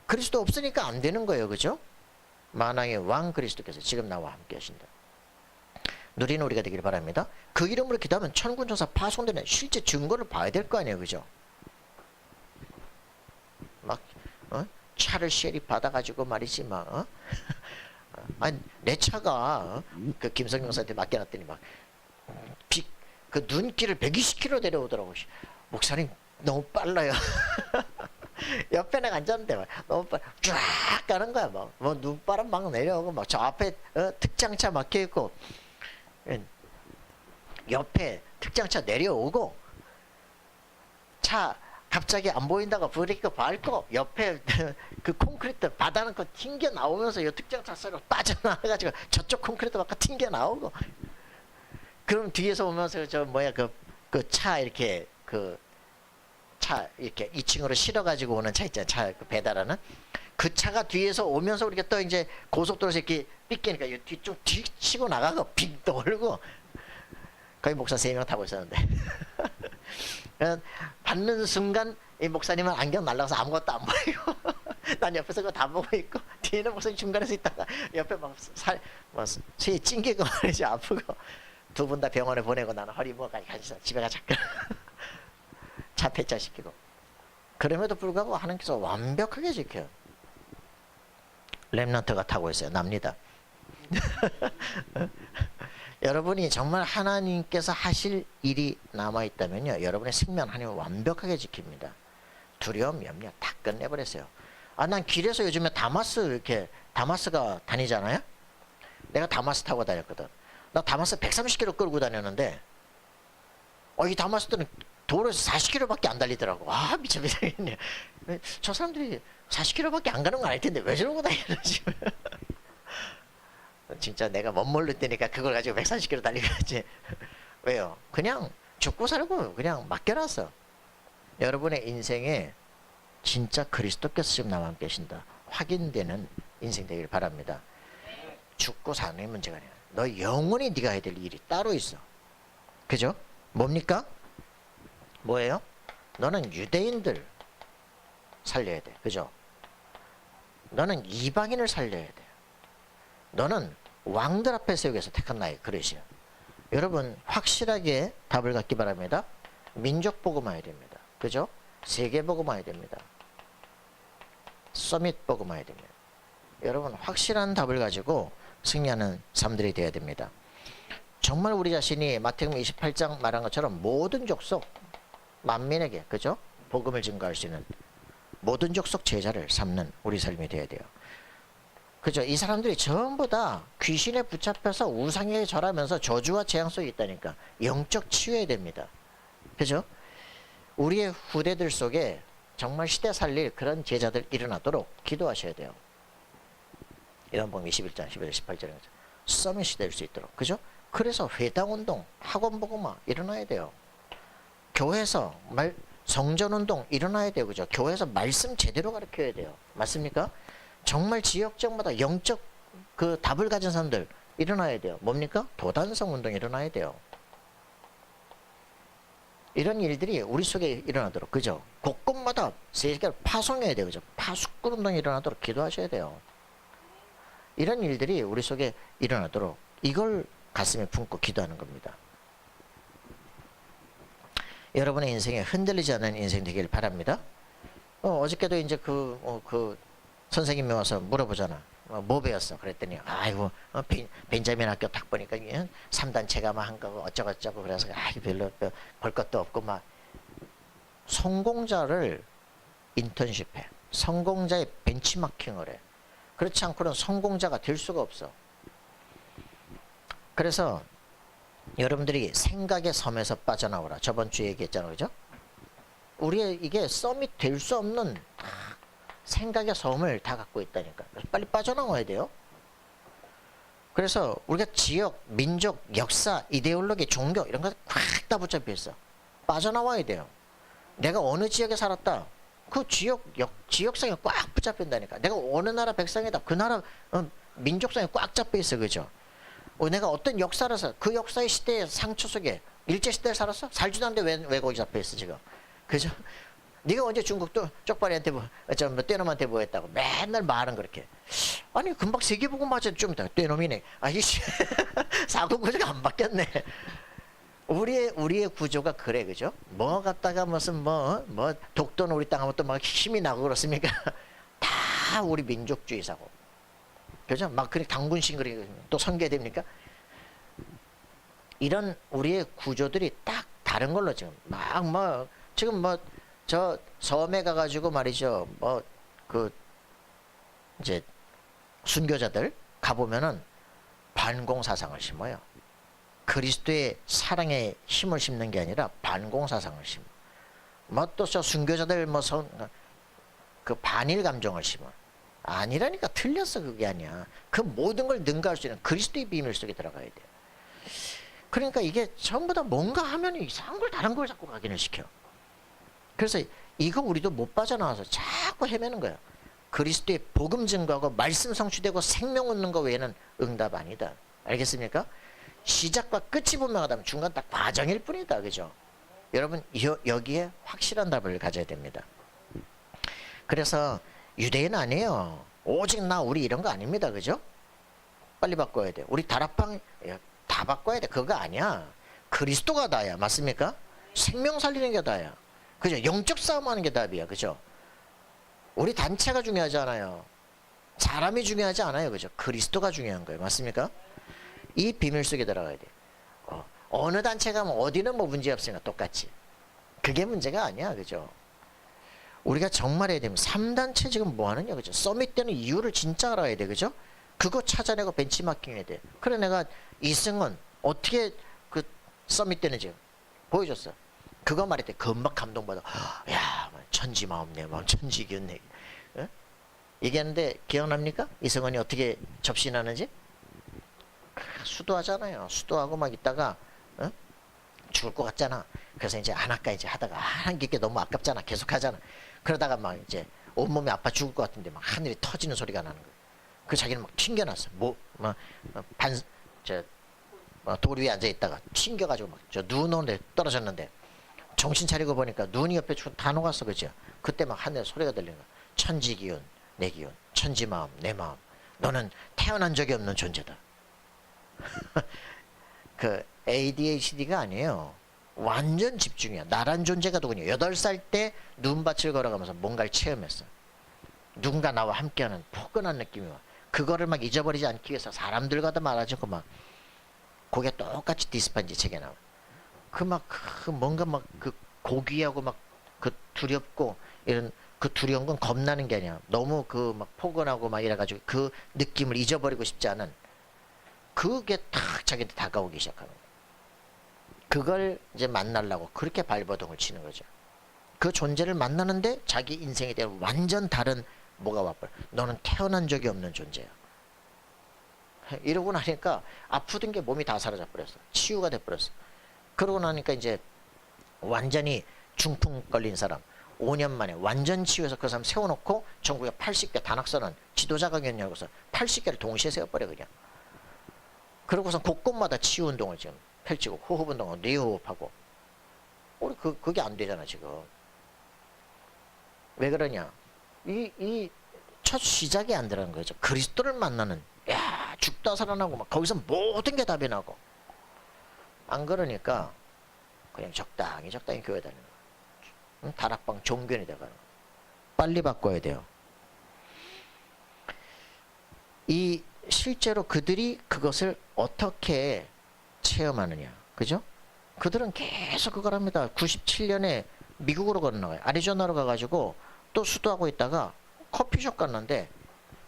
그리스도 없으니까 안 되는 거예요. 그죠? 만왕의 왕 그리스도께서 지금 나와 함께 하신다. 누리는 우리가 되기를 바랍니다. 그 이름으로 기도하면 천군 천사 파송되는 실제 증거를 봐야 될 거 아니에요. 그죠? 막 차를 쉐리 받아가지고 말이지 막 아니 내 차가 그 김성경 사한테 맡겨놨더니 막 그 눈길을 120km 내려오더라고. 목사님 너무 빨라요. 옆에 내가 앉았는데 막 너무 쫙 가는 거야. 막 뭐 눈바람 막 내려오고 막 저 앞에 특장차 막혀 있고 옆에 특장차 내려오고 차 갑자기 안 보인다고 브레이크 밟고 옆에 그 콘크리트 받아놓고 튕겨 나오면서 이 특정 차선으로 빠져나와가지고 저쪽 콘크리트 밖에 튕겨 나오고, 그럼 뒤에서 오면서 저 뭐야 그 차 이렇게 그 차 이렇게 2층으로 실어가지고 오는 차 있잖아. 차 그 배달하는 그 차가 뒤에서 오면서 우리가 또 이제 고속도로에서 이렇게 삐끼니까 뒤쪽 뒤치고 나가고 빙 돌고, 거의 목사 3명 타고 있었는데 받는 순간 이 목사님은 안경 날라가서 아무것도 안 보이고 난 옆에서 그거 다 보고 있고, 뒤에는 목사님 중간에서 있다가 옆에 막 수에 찡기고 말이죠. 아프고 두 분 다 병원에 보내고 나는 허리 뭐까지 가서 집에 가자 차 폐차시키고. 그럼에도 불구하고 하나님께서 완벽하게 지켜요. 렘넌트가 타고 있어요. 납니다. 여러분이 정말 하나님께서 하실 일이 남아있다면요, 여러분의 생명 하나님은 완벽하게 지킵니다. 두려움, 염려 다 끝내버렸어요. 난 길에서 요즘에 다마스가 다니잖아요. 내가 다마스 타고 다녔거든. 나 다마스 130km 끌고 다녔는데 이 다마스들은 도로에서 40km밖에 안 달리더라고. 미쳐버리겠네. 저 사람들이 40km밖에 안 가는 거 아닐 텐데 왜 저러고 다니는지. 진짜 내가 멋몰릴 때니까 그걸 가지고 130km 달리겠지. 왜요? 그냥 죽고 살고 그냥 맡겨놨어. 여러분의 인생에 진짜 그리스도께서 지금 나와 함께 계신다 확인되는 인생 되길 바랍니다. 죽고 사는 문제가 아니야. 너 영원히 네가 해야 될 일이 따로 있어. 그죠? 뭡니까? 뭐예요? 너는 유대인들 살려야 돼. 그죠? 너는 이방인을 살려야 돼. 너는 왕들 앞에 세우기 위해서 택한 나의 그릇이야. 여러분 확실하게 답을 갖기 바랍니다. 민족 보고 마야 됩니다. 그죠? 세계 보고 마야 됩니다. 서밋 보고 마야 됩니다. 여러분 확실한 답을 가지고 승리하는 삶들이 되어야 됩니다. 정말 우리 자신이 마태복음 28장 말한 것처럼 모든 족속 만민에게, 그죠? 복음을 증거할 수 있는 모든 족속 제자를 삼는 우리 삶이 되어야 돼요. 그죠? 이 사람들이 전부 다 귀신에 붙잡혀서 우상에 절하면서 저주와 재앙 속에 있다니까. 영적 치유해야 됩니다. 그죠? 우리의 후대들 속에 정말 시대 살릴 그런 제자들 일어나도록 기도하셔야 돼요. 요한복음 21장 11절 18절에 서밋이 될 수 있도록. 그죠? 그래서 회당운동, 학원복음화 일어나야 돼요. 교회에서 성전운동 일어나야 돼요. 그죠? 교회에서 말씀 제대로 가르쳐야 돼요. 맞습니까? 정말 지역적마다 영적 그 답을 가진 사람들 일어나야 돼요. 뭡니까? 도단성 운동 일어나야 돼요. 이런 일들이 우리 속에 일어나도록, 그죠? 곳곳마다 세계를 파송해야 돼요. 그죠? 파수꾼 운동이 일어나도록 기도하셔야 돼요. 이런 일들이 우리 속에 일어나도록 이걸 가슴에 품고 기도하는 겁니다. 여러분의 인생에 흔들리지 않는 인생 되길 바랍니다. 어저께도 이제 그 선생님이 와서 물어보잖아. 뭐 배웠어? 그랬더니 아이고 벤자민 학교 딱 보니까 3단 체감만 한 거고 어쩌고저쩌고 그래서 별로 볼 것도 없고 막. 성공자를 인턴십해. 성공자의 벤치마킹을 해. 그렇지 않고는 성공자가 될 수가 없어. 그래서 여러분들이 생각의 섬에서 빠져나오라. 저번 주에 얘기했잖아요. 그죠? 우리의 이게 서밋 될 수 없는 생각의 섬을 다 갖고 있다니까. 빨리 빠져나와야 돼요. 그래서 우리가 지역, 민족, 역사, 이데올로기, 종교 이런 거 꽉 다 붙잡혀 있어. 빠져나와야 돼요. 내가 어느 지역에 살았다. 그 지역성이 꽉 붙잡힌다니까. 내가 어느 나라 백성이다. 그 나라 민족성이 꽉 잡혀 있어. 그죠? 내가 어떤 역사라서 그 역사의 시대의 상처 속에 일제시대에 살았어? 살지도 않는데 왜 거기 잡혀 있어 지금? 그죠? 네가 언제 중국도 쪽발이한테 떼놈한테 뭐 했다고 맨날 말은 그렇게. 아니 금방 세계보고 맞아 좀 있다. 떼놈이네. 아이씨 사고 구조가 안 바뀌었네. 우리의 구조가 그래. 그죠? 뭐 갖다가 무슨 뭐 독도는 우리 땅하면 또 막 힘이 나고 그렇습니까? 다 우리 민족주의 사고. 그죠? 막 그렇게 당군신 그렇게 또 선계됩니까? 이런 우리의 구조들이 딱 다른 걸로 지금 지금 저 섬에 가가지고 말이죠. 이제 순교자들 가보면은 반공사상을 심어요. 그리스도의 사랑의 힘을 심는 게 아니라 반공사상을 심어. 뭐 또 저 순교자들 그 반일 감정을 심어. 아니라니까. 틀렸어. 그게 아니야. 그 모든 걸 능가할 수 있는 그리스도의 비밀 속에 들어가야 돼. 그러니까 이게 전부 다 뭔가 하면 이상한 걸 다른 걸 자꾸 각인을 시켜. 그래서 이거 우리도 못 빠져나와서 자꾸 헤매는 거야. 그리스도의 복음 증거하고 말씀 성취되고 생명 얻는 거 외에는 응답 아니다. 알겠습니까? 시작과 끝이 분명하다면 중간 딱 과정일 뿐이다. 그죠? 여러분 여기에 확실한 답을 가져야 됩니다. 그래서 유대인 아니에요. 오직 나 우리 이런 거 아닙니다. 그죠? 빨리 바꿔야 돼. 우리 다락방 다 바꿔야 돼. 그거 아니야. 그리스도가 다야. 맞습니까? 생명 살리는 게 다야. 그죠? 영적 싸움하는 게 답이야. 그죠? 우리 단체가 중요하지 않아요. 사람이 중요하지 않아요. 그죠? 그리스도가 중요한 거예요. 맞습니까? 이 비밀 속에 들어가야 돼. 어느 단체 가면 어디는 뭐 문제 없으니까 똑같지. 그게 문제가 아니야. 그죠? 우리가 정말 해야 되면 3단체 지금 뭐 하느냐. 그죠? 서밋 때는 이유를 진짜 알아야 돼. 그죠? 그거 찾아내고 벤치마킹 해야 돼. 그래 내가 이승은 어떻게 그 서밋 때는 지금 보여줬어. 그거 말할 때 금방 감동받아. 야, 천지마음 내 마음 천지기운 내. 어? 얘기하는데 기억납니까? 이승원이 어떻게 접신하는지? 수도하잖아요. 수도하고 막 있다가 죽을 것 같잖아. 그래서 이제 안 할까 이제 하다가 한 게 너무 아깝잖아. 계속 하잖아. 그러다가 막 이제 온몸이 아파 죽을 것 같은데 막 하늘이 터지는 소리가 나는 거야. 그 자기는 막 튕겨놨어. 돌 위에 앉아 있다가 튕겨가지고 막 저 눈 오는데 떨어졌는데 정신 차리고 보니까 눈이 옆에 다 녹았어. 그죠? 그때 막 하늘 소리가 들리는 거야. 천지 기운, 내 기운, 천지 마음, 내 마음. 너는 태어난 적이 없는 존재다. 그 ADHD가 아니에요. 완전 집중이야. 나란 존재가 누구냐. 8살 때 눈밭을 걸어가면서 뭔가를 체험했어. 누군가 나와 함께하는 포근한 느낌이 와. 그거를 막 잊어버리지 않기 위해서 사람들과도 말하자고 막 그게 똑같이 디스판지 책에 나와. 뭔가 막 그 고귀하고 막 그 두렵고 이런 그 두려운 건 겁나는 게 아니야. 너무 그 막 포근하고 막 이래가지고 그 느낌을 잊어버리고 싶지 않은 그게 탁 자기한테 다가오기 시작하는 거야. 그걸 이제 만나려고 그렇게 발버둥을 치는 거죠. 그 존재를 만나는데 자기 인생에 대한 완전 다른 뭐가 와버려. 너는 태어난 적이 없는 존재야. 이러고 나니까 아프던 게 몸이 다 사라져 버렸어. 치유가 돼 버렸어. 그러고 나니까 이제 완전히 중풍 걸린 사람 5년 만에 완전 치유해서 그 사람 세워놓고 전국에 80개 단학선은 지도자 강연이라고서 80개를 동시에 세워버려 그냥. 그러고서 곳곳마다 치유 운동을 지금 펼치고 호흡 운동을 뇌호흡하고 우리 그게 안 되잖아 지금. 왜 그러냐? 이 첫 시작이 안 들어간 거죠. 그리스도를 만나는 야 죽다 살아나고 막 거기서 모든 게 답이 나고 안 그러니까 그냥 적당히 교회 다니는 거야. 다락방 종견이 돼가는 거야. 빨리 바꿔야 돼요. 이 실제로 그들이 그것을 어떻게 체험하느냐. 그죠? 그들은 계속 그걸 합니다. 97년에 미국으로 건너가요. 아리조나로 가가지고 또 수도하고 있다가 커피숍 갔는데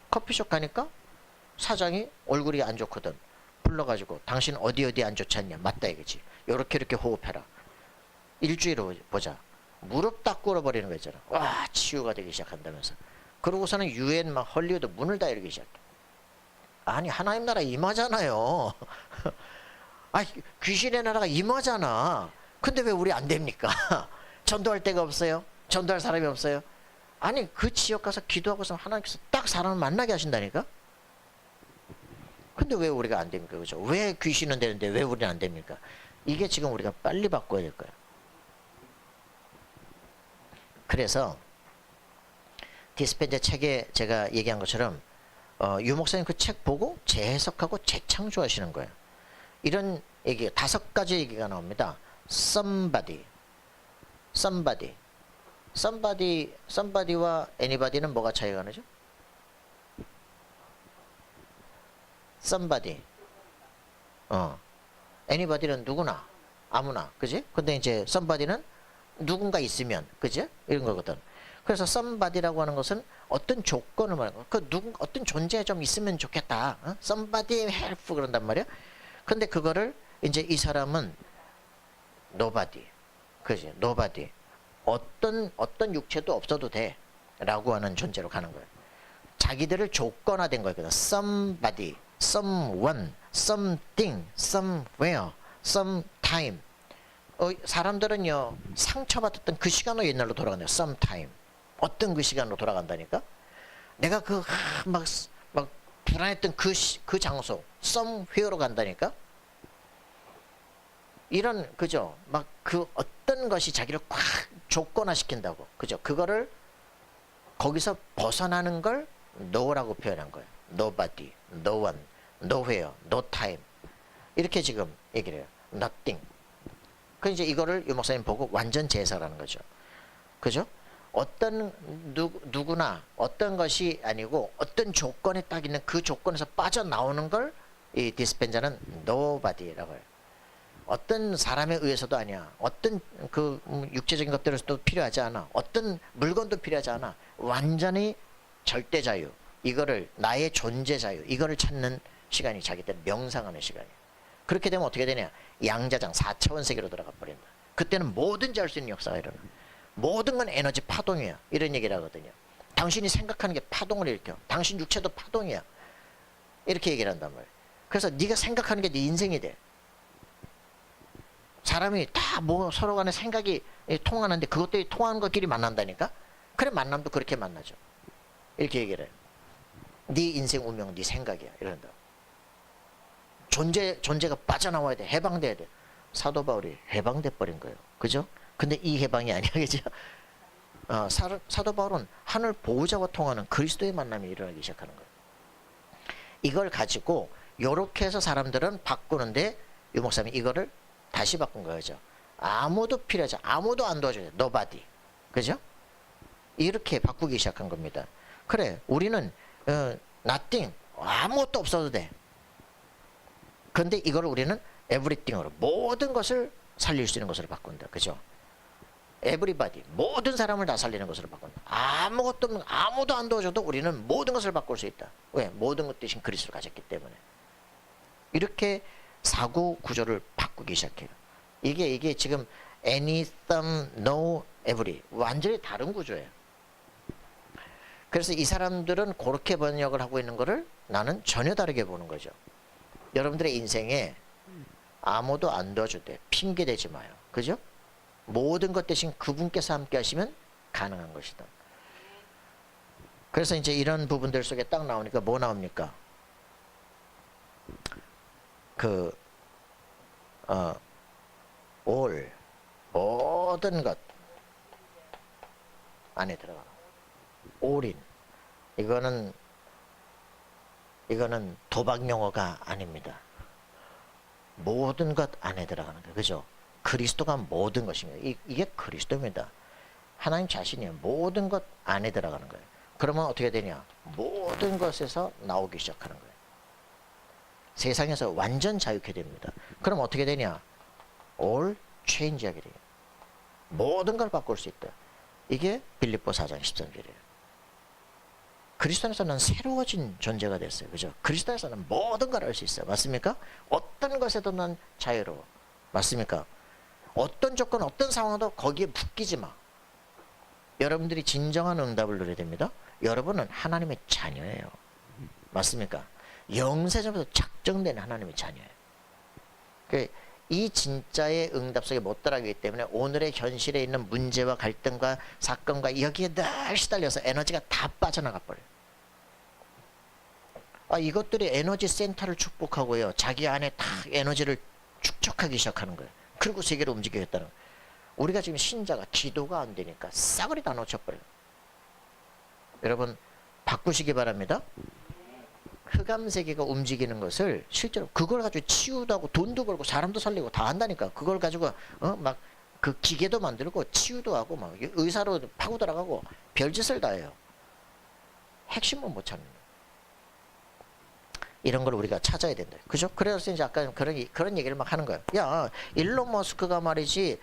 커피숍 가니까 사장이 얼굴이 안 좋거든. 불러가지고 당신 어디 안 좋지 않냐. 맞다 이거지. 이렇게 호흡해라. 일주일 보자. 무릎 딱 꿇어버리는 거 있잖아. 와 치유가 되기 시작한다면서. 그러고서는 유엔 막 헐리우드 문을 다 열기 시작해. 아니 하나님 나라 임하잖아요. 아 귀신의 나라가 임하잖아. 근데 왜 우리 안 됩니까? 전도할 데가 없어요? 전도할 사람이 없어요? 아니 그 지역 가서 기도하고서 하나님께서 딱 사람을 만나게 하신다니까? 근데 왜 우리가 안 됩니까? 그죠? 왜 귀신은 되는데 왜 우리는 안 됩니까? 이게 지금 우리가 빨리 바꿔야 될 거예요. 그래서 디스펜자 책에 제가 얘기한 것처럼 유 목사님 그 책 보고 재해석하고 재창조하시는 거예요. 이런 얘기 5가지 얘기가 나옵니다. somebody와 anybody는 뭐가 차이가 나죠? somebody, anybody는 누구나, 아무나, 그지? 근데 이제 somebody는 누군가 있으면, 그지? 이런 거거든. 그래서 somebody라고 하는 것은 어떤 조건을 말하는 거야. 어떤 존재 좀 있으면 좋겠다. somebody help 그런단 말이야. 근데 그거를 이제 이 사람은 nobody, 그지? nobody. 어떤 육체도 없어도 돼라고 하는 존재로 가는 거예요. 자기들을 조건화된 거거든. somebody, someone, something, somewhere, sometime. 사람들은요 상처받았던 그 시간으로 옛날로 돌아간대요. sometime. 어떤 그 시간으로 돌아간다니까. 내가 막 불안했던 그 장소 somewhere로 간다니까. 이런 그죠? 막 그 어떤 것이 자기를 꽉 조건화시킨다고. 그죠? 그거를 거기서 벗어나는 걸 no라고 표현한 거예요. nobody, no one, nowhere, no time. 이렇게 지금 얘기를 해요. nothing. 그 이제 이거를 유 목사님 보고 완전 제사라는 거죠. 그죠? 어떤 누구나 어떤 것이 아니고 어떤 조건에 딱 있는 그 조건에서 빠져나오는 걸 이 디스펜자는 nobody라고 해요. 어떤 사람에 의해서도 아니야. 어떤 그 육체적인 것들에서도 필요하지 않아. 어떤 물건도 필요하지 않아. 완전히 절대 자유. 이거를 나의 존재 자유. 이거를 찾는 시간이 자기들 명상하는 시간이야. 그렇게 되면 어떻게 되냐? 양자장 4차원 세계로 들어가 버린다. 그때는 뭐든지 할 수 있는 역사가 일어나. 모든 건 에너지 파동이야. 이런 얘기를 하거든요. 당신이 생각하는 게 파동을 일으켜. 당신 육체도 파동이야. 이렇게 얘기를 한단 말이야. 그래서 네가 생각하는 게 네 인생이 돼. 사람이 다 뭐 서로 간에 생각이 통하는데 그것들이 통하는 것끼리 만난다니까. 그래 만남도 그렇게 만나죠. 이렇게 얘기를 해요. 네 인생 운명은 네 생각이야. 이런다. 존재가 빠져나와야 돼. 해방돼야 돼. 사도 바울이 해방돼 버린 거예요. 그죠? 근데 이 해방이 아니야. 그죠? 사도 바울은 하늘 보호자와 통하는 그리스도의 만남이 일어나기 시작하는 거예요. 이걸 가지고 요렇게 해서 사람들은 바꾸는데 유 목사님이 이거를 다시 바꾼 거죠. 아무도 필요하지. 아무도 안 도와줘요. nobody. 그죠? 이렇게 바꾸기 시작한 겁니다. 그래 우리는 nothing. 아무것도 없어도 돼. 근데 이걸 우리는 everything으로 모든 것을 살릴 수 있는 것으로 바꾼다. 그죠? everybody. 모든 사람을 다 살리는 것으로 바꾼다. 아무것도 없는, 아무도 안 도와줘도 우리는 모든 것을 바꿀 수 있다. 왜? 모든 것 대신 그리스도를 가졌기 때문에. 이렇게 사고 구조를 바꾸기 시작해요. 이게 지금 any, some, no, every 완전히 다른 구조예요. 그래서 이 사람들은 그렇게 번역을 하고 있는 거를 나는 전혀 다르게 보는 거죠. 여러분들의 인생에 아무도 안 도와줄 때 핑계 대지 마요. 그죠? 모든 것 대신 그분께서 함께 하시면 가능한 것이다. 그래서 이제 이런 부분들 속에 딱 나오니까 뭐 나옵니까? all 모든 것 안에 들어가. all in. 이거는 도박 용어가 아닙니다. 모든 것 안에 들어가는 거예요. 그죠? 그리스도가 모든 것입니다. 이게 그리스도입니다. 하나님 자신이에요. 모든 것 안에 들어가는 거예요. 그러면 어떻게 되냐? 모든 것에서 나오기 시작하는 거예요. 세상에서 완전 자유케 됩니다. 그럼 어떻게 되냐? all change 하게 돼요. 모든 걸 바꿀 수 있다. 이게 빌립보 4장 13절이에요. 그리스도 안에서는 새로워진 존재가 됐어요. 그죠? 그리스도 안에서는 모든 걸 할 수 있어요. 맞습니까? 어떤 것에도 난 자유로워. 맞습니까? 어떤 조건, 어떤 상황도 거기에 묶이지 마. 여러분들이 진정한 응답을 누려야 됩니다. 여러분은 하나님의 자녀예요. 맞습니까? 영세전부터 작정된 하나님의 자녀예요. 이 진짜의 응답 속에 못 들어가기 때문에 오늘의 현실에 있는 문제와 갈등과 사건과 여기에 늘 시달려서 에너지가 다 빠져나가 버려요. 이것들이 에너지 센터를 축복하고요. 자기 안에 다 에너지를 축적하기 시작하는 거예요. 그리고 세계를 움직이겠다는 거예요. 우리가 지금 신자가 기도가 안 되니까 싸그리 다 놓쳐버려요. 여러분 바꾸시기 바랍니다. 흑암 세계가 움직이는 것을 실제로 그걸 가지고 치유도 하고 돈도 벌고 사람도 살리고 다 한다니까. 그걸 가지고 막 그 기계도 만들고 치유도 하고 막 의사로 파고 들어가고 별짓을 다 해요. 핵심은 못 찾는 거예요. 이런 걸 우리가 찾아야 된다. 그죠? 그래서 이제 아까 그런 얘기를 막 하는 거예요. 야, 일론 머스크가 말이지,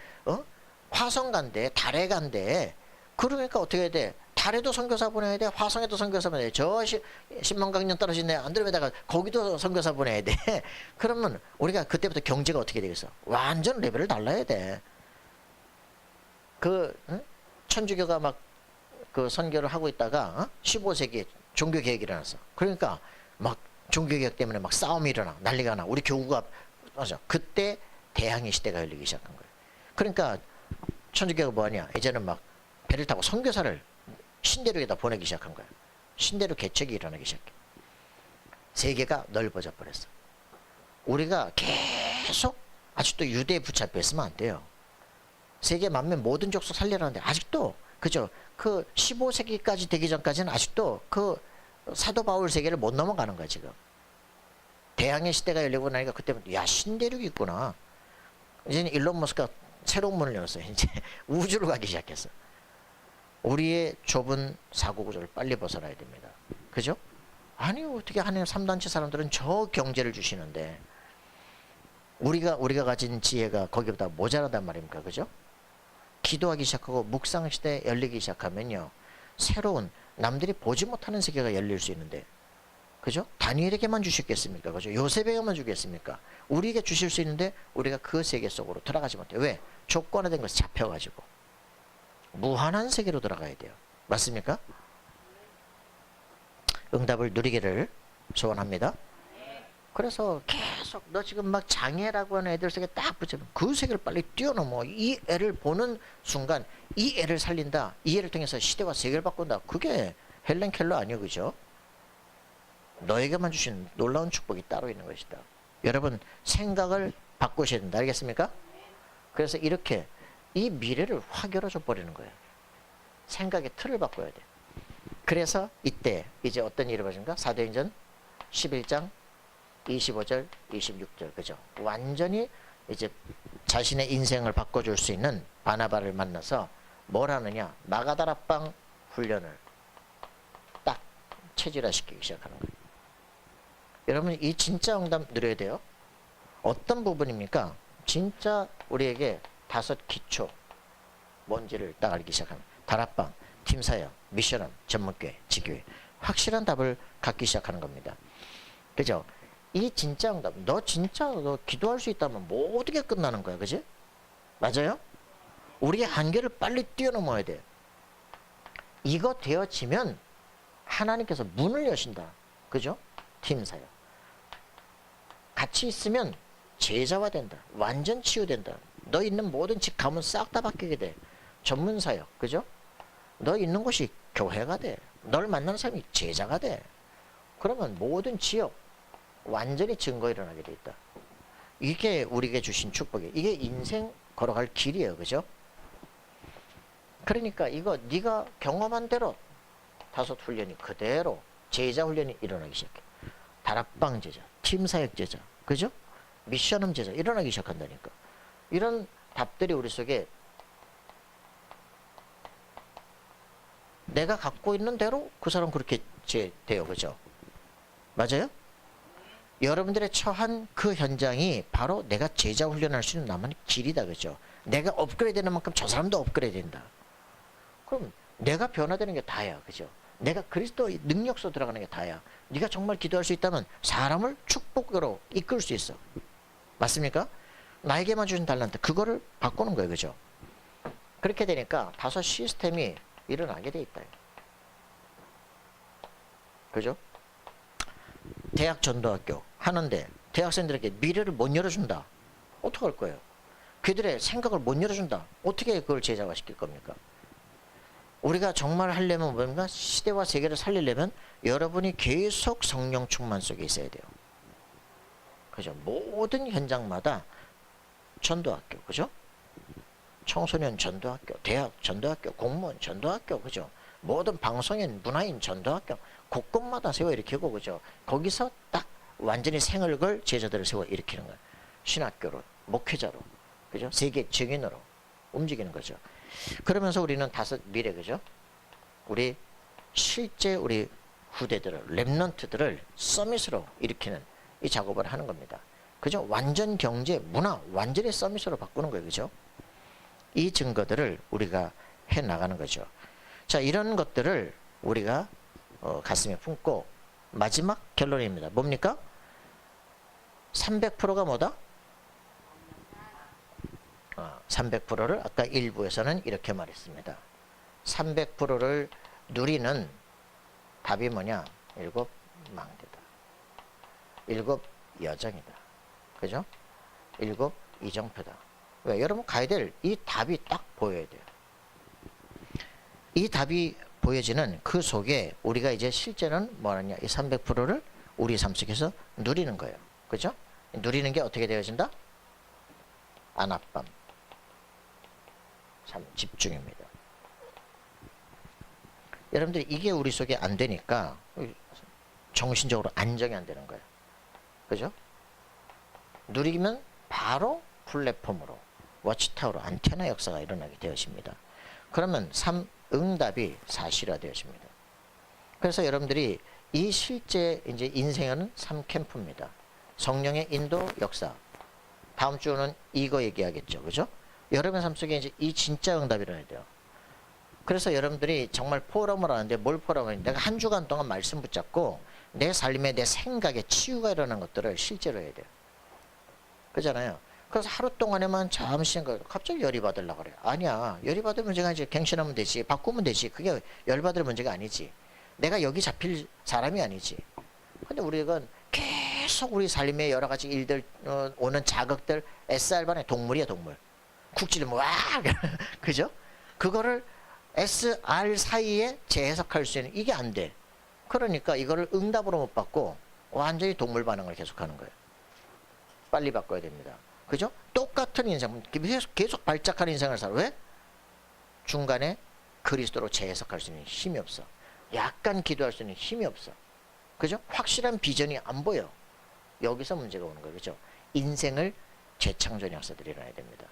화성 간대, 달에 간대. 그러니까 어떻게 해야 돼? 달에도 선교사 보내야 돼. 화성에도 선교사 보내야 돼. 저 10만 광년 떨어진 데 안드로메다가 거기도 선교사 보내야 돼. 그러면 우리가 그때부터 경제가 어떻게 되겠어? 완전 레벨을 달라야 돼. 천주교가 막 그 선교를 하고 있다가 15세기에 종교개혁이 일어났어. 그러니까 막 종교개혁 때문에 막 싸움이 일어나, 난리가 나. 우리 교구가 맞아. 그때 대항해 시대가 열리기 시작한 거예요. 그러니까 천주교가 뭐하냐? 이제는 막 배를 타고 선교사를 신대륙에다 보내기 시작한 거예요. 신대륙 개척이 일어나기 시작해. 세계가 넓어져 버렸어. 우리가 계속 아직도 유대에 붙잡혀 있으면 안 돼요. 세계 만면 모든 족속 살리라는데 아직도 그죠? 그 15세기까지 되기 전까지는 아직도 그 사도 바울 세계를 못 넘어가는 거야 지금. 대항해 시대가 열리고 나니까 그때부터 야 신대륙이 있구나. 이제는 일론 머스크가 새로운 문을 열었어요. 이제 우주를 가기 시작했어. 우리의 좁은 사고 구조를 빨리 벗어나야 됩니다. 그죠? 아니 어떻게 하나님 3단체 사람들은 저 경제를 주시는데 우리가 가진 지혜가 거기보다 모자라단 말입니까? 그죠? 기도하기 시작하고 묵상 시대 열리기 시작하면요. 새로운 남들이 보지 못하는 세계가 열릴 수 있는데 그죠? 다니엘에게만 주시겠습니까? 그죠? 요셉에게만 주겠습니까? 우리에게 주실 수 있는데 우리가 그 세계 속으로 들어가지 못해요. 왜? 조건화된 것이 잡혀가지고 무한한 세계로 들어가야 돼요. 맞습니까? 응답을 누리기를 소원합니다. 그래서 계속 너 지금 막 장애라고 하는 애들 속에 딱 붙이면 그 세계를 빨리 뛰어넘어. 이 애를 보는 순간 이 애를 살린다. 이 애를 통해서 시대와 세계를 바꾼다. 그게 헬렌 켈러 아니요, 그죠? 너에게만 주신 놀라운 축복이 따로 있는 것이다. 여러분 생각을 바꾸셔야 된다. 알겠습니까? 그래서 이렇게 이 미래를 확 열어줘 버리는 거예요. 생각의 틀을 바꿔야 돼. 그래서 이때 이제 어떤 일이 벌어진가? 사도행전 11장 25절 26절 그죠? 완전히 이제 자신의 인생을 바꿔줄 수 있는 바나바를 만나서 뭘 하느냐? 마가다락방 훈련을 딱 체질화시키기 시작하는 거예요. 여러분 이 진짜 응답 누려야 돼요. 어떤 부분입니까? 진짜 우리에게 5 기초 뭔지를 딱 알기 시작합니다. 다락방, 팀사역, 미션업, 전문교회, 지교회 확실한 답을 갖기 시작하는 겁니다. 그죠? 이 진짜 응답, 너 진짜 너 기도할 수 있다면 모든 게 끝나는 거야, 그지? 맞아요? 우리의 한계를 빨리 뛰어넘어야 돼. 이거 되어지면 하나님께서 문을 여신다, 그죠? 팀사역. 같이 있으면 제자화 된다, 완전 치유된다. 너 있는 모든 집 가문 싹 다 바뀌게 돼. 전문사역, 그죠? 너 있는 곳이 교회가 돼. 널 만나는 사람이 제자가 돼. 그러면 모든 지역 완전히 증거 일어나게 돼 있다. 이게 우리에게 주신 축복이에요. 이게 인생 걸어갈 길이에요, 그죠? 그러니까 이거 네가 경험한 대로 5 훈련이 그대로 제자 훈련이 일어나기 시작해. 다락방 제자, 팀사역 제자, 그죠? 미션홈 제자 일어나기 시작한다니까. 이런 답들이 우리 속에 내가 갖고 있는 대로 그 사람 그렇게 돼요, 그죠? 맞아요? 여러분들의 처한 그 현장이 바로 내가 제자 훈련할 수 있는 나만의 길이다, 그죠? 내가 업그레이드 되는 만큼 저 사람도 업그레이드 된다. 그럼 내가 변화되는 게 다야, 그죠? 내가 그리스도의 능력소 들어가는 게 다야. 네가 정말 기도할 수 있다면 사람을 축복으로 이끌 수 있어. 맞습니까? 나에게만 주신 달란트 그거를 바꾸는 거예요, 그죠? 그렇게 되니까 5 시스템이 일어나게 돼 있다, 그죠? 대학 전도학교 하는데 대학생들에게 미래를 못 열어준다. 어떡할 거예요? 그들의 생각을 못 열어준다. 어떻게 그걸 제자화시킬 겁니까? 우리가 정말 하려면 뭔가 시대와 세계를 살리려면 여러분이 계속 성령 충만 속에 있어야 돼요. 그죠? 모든 현장마다 전도학교, 그죠? 청소년 전도학교, 대학 전도학교, 공무원 전도학교, 그죠? 모든 방송인, 문화인 전도학교 곳곳마다 세워 일으키고, 그죠? 거기서 딱 완전히 생을 걸 제자들을 세워 일으키는 거예요. 신학교로, 목회자로, 그죠? 세계 증인으로 움직이는 거죠. 그러면서 우리는 5 미래, 그죠? 우리 실제 우리 후대들을, 랩런트들을 서밋으로 일으키는 이 작업을 하는 겁니다. 그죠? 완전 경제, 문화, 완전히 서밋으로 바꾸는 거예요, 그죠? 이 증거들을 우리가 해 나가는 거죠. 자, 이런 것들을 우리가 가슴에 품고 마지막 결론입니다. 뭡니까? 300%가 뭐다? 300%를 아까 1부에서는 이렇게 말했습니다. 300%를 누리는 답이 뭐냐? 7망대다. 7여정이다. 그죠? 7이정표다. 왜? 여러분 가야 될 이 답이 딱 보여야 돼요. 이 답이 보여지는 그 속에 우리가 이제 실제는 뭐하냐? 이 300%를 우리 삶 속에서 누리는 거예요. 그죠? 누리는 게 어떻게 되어진다? 안압감. 참 집중입니다. 여러분들이 이게 우리 속에 안 되니까 정신적으로 안정이 안 되는 거예요. 그죠? 누리면 바로 플랫폼으로 워치타워로 안테나 역사가 일어나게 되어집니다. 그러면 응답이 사실화되어집니다. 그래서 여러분들이 이 실제 이제 인생은 3캠프입니다. 성령의 인도 역사. 다음 주는 이거 얘기하겠죠. 그죠? 여러분 삶 속에 이제 이 진짜 응답이 일어나야 돼요. 그래서 여러분들이 정말 포럼을 하는데 뭘 포럼을 내가 한 주간 동안 말씀 붙잡고 내 삶에 내 생각에 치유가 일어나는 것들을 실제로 해야 돼요. 그잖아요. 그래서 하루 동안에만 잠시 갑자기 열이 받으려고 그래요. 아니야. 열이 받을 문제가 아니지. 갱신하면 되지. 바꾸면 되지. 그게 열 받을 문제가 아니지. 내가 여기 잡힐 사람이 아니지. 근데 우리가 계속 우리 삶에 여러 가지 일들 오는 자극들 SR반의 동물이야 동물. 쿡지르면 와 그죠? 그거를 SR 사이에 재해석할 수 있는 이게 안 돼. 그러니까 이거를 응답으로 못 받고 완전히 동물 반응을 계속하는 거예요. 빨리 바꿔야 됩니다. 그죠? 똑같은 인생 계속 발작하는 인생을 살아. 왜? 중간에 그리스도로 재해석할 수 있는 힘이 없어. 약간 기도할 수 있는 힘이 없어. 그죠? 확실한 비전이 안 보여. 여기서 문제가 오는 거예요. 그죠? 인생을 재창조의 역사들이 일어나야 됩니다.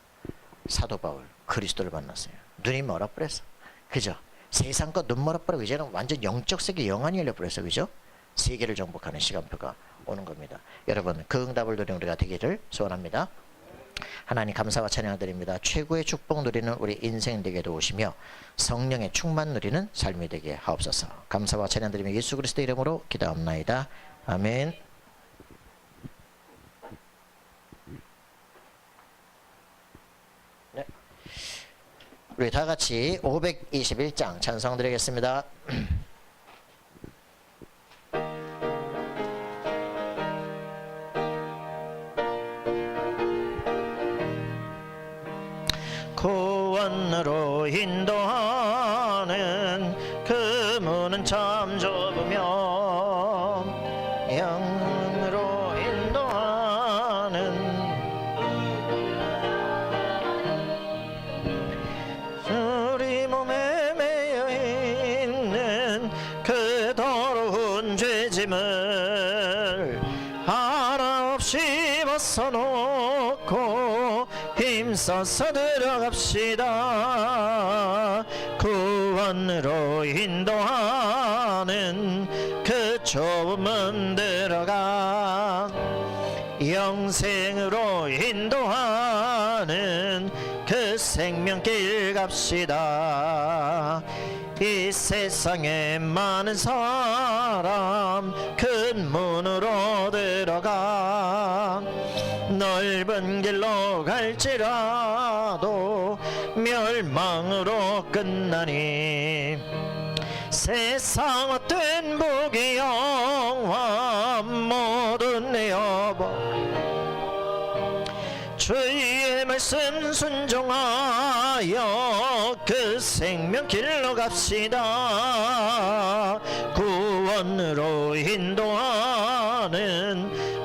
사도 바울 그리스도를 만났어요. 눈이 멀어버렸어. 그죠? 세상과 눈 멀어버리고 이제는 완전 영적 세계 영안이 열려버렸어. 그죠? 세계를 정복하는 시간표가 오는 겁니다. 여러분 그 응답을 누리는 우리가 되기를 소원합니다. 하나님 감사와 찬양 드립니다. 최고의 축복 누리는 우리 인생 되게 도우시며 성령의 충만 누리는 삶이 되게 하옵소서. 감사와 찬양 드리며 예수 그리스도 이름으로 기도합나이다. 아멘. 네. 우리 다 같이 521장 찬송 드리겠습니다. 구원으로 인도하는 그 문은 참 좁으며 영으로 인도하는 우리 몸에 매여 있는 그 더러운 죄짐을 하나 없이 벗어놓고 힘써서 들어갑시다. 구원으로 인도하는 그 좁은 문 들어가 영생으로 인도하는 그 생명길 갑시다. 이 세상에 많은 사람 큰 문으로 들어가 넓은 길로 갈지라도 멸망으로 끝나니 세상 어떤 복이 영화 모두 내어버 주의 말씀 순종하여 그 생명길로 갑시다. 구원으로 인도하는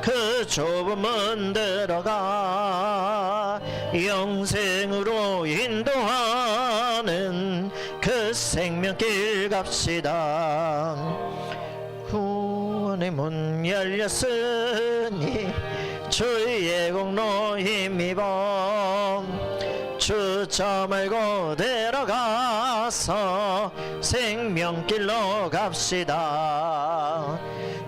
그 좁은 문 들어가 영생으로 인도하는 그 생명길 갑시다. 구원의 문 열렸으니 주의 공로 힘입어 주저 말고 들어가서 생명길로 갑시다.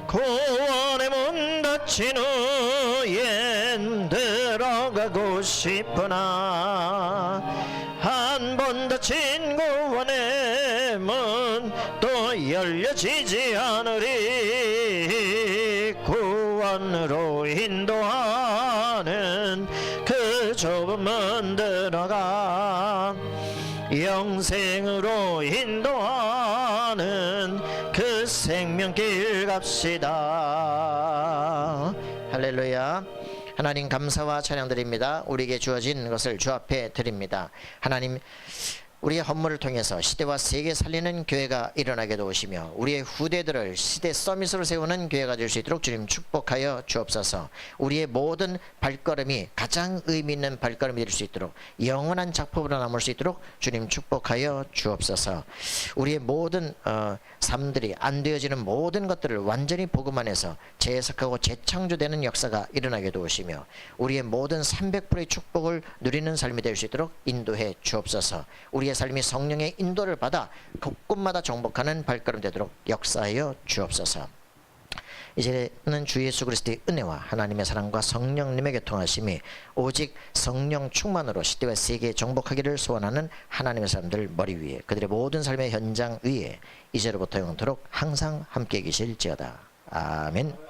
구원의 문 닫힌 후엔 들어가고 싶으나 한 번 닫힌 구원의 문 또 열려지지 않으리. 구원으로 인도하는 그 좁은 문 들어가 영생 영생으로 인도하는 그 생명길 갑시다. 할렐루야. 하나님 감사와 찬양드립니다. 우리에게 주어진 것을 주 앞에 드립니다. 하나님, 우리의 헌물을 통해서 시대와 세계 살리는 교회가 일어나게 도우시며 우리의 후대들을 시대 서밋으로 세우는 교회가 될 수 있도록 주님 축복하여 주옵소서. 우리의 모든 발걸음이 가장 의미 있는 발걸음이 될 수 있도록 영원한 작품으로 남을 수 있도록 주님 축복하여 주옵소서. 우리의 모든 삶들이 안 되어지는 모든 것들을 완전히 복음 안에서 재해석하고 재창조되는 역사가 일어나게 도우시며 우리의 모든 300%의 축복을 누리는 삶이 될 수 있도록 인도해 주옵소서. 우리의 삶이 성령의 인도를 받아 곳곳마다 정복하는 발걸음 되도록 역사하여 주옵소서. 이제는 주 예수 그리스도의 은혜와 하나님의 사랑과 성령님의 교통하심이 오직 성령 충만으로 시대와 세계에 정복하기를 소원하는 하나님의 사람들 머리 위에 그들의 모든 삶의 현장 위에 이제로부터 영원토록 항상 함께 계실지어다. 아멘.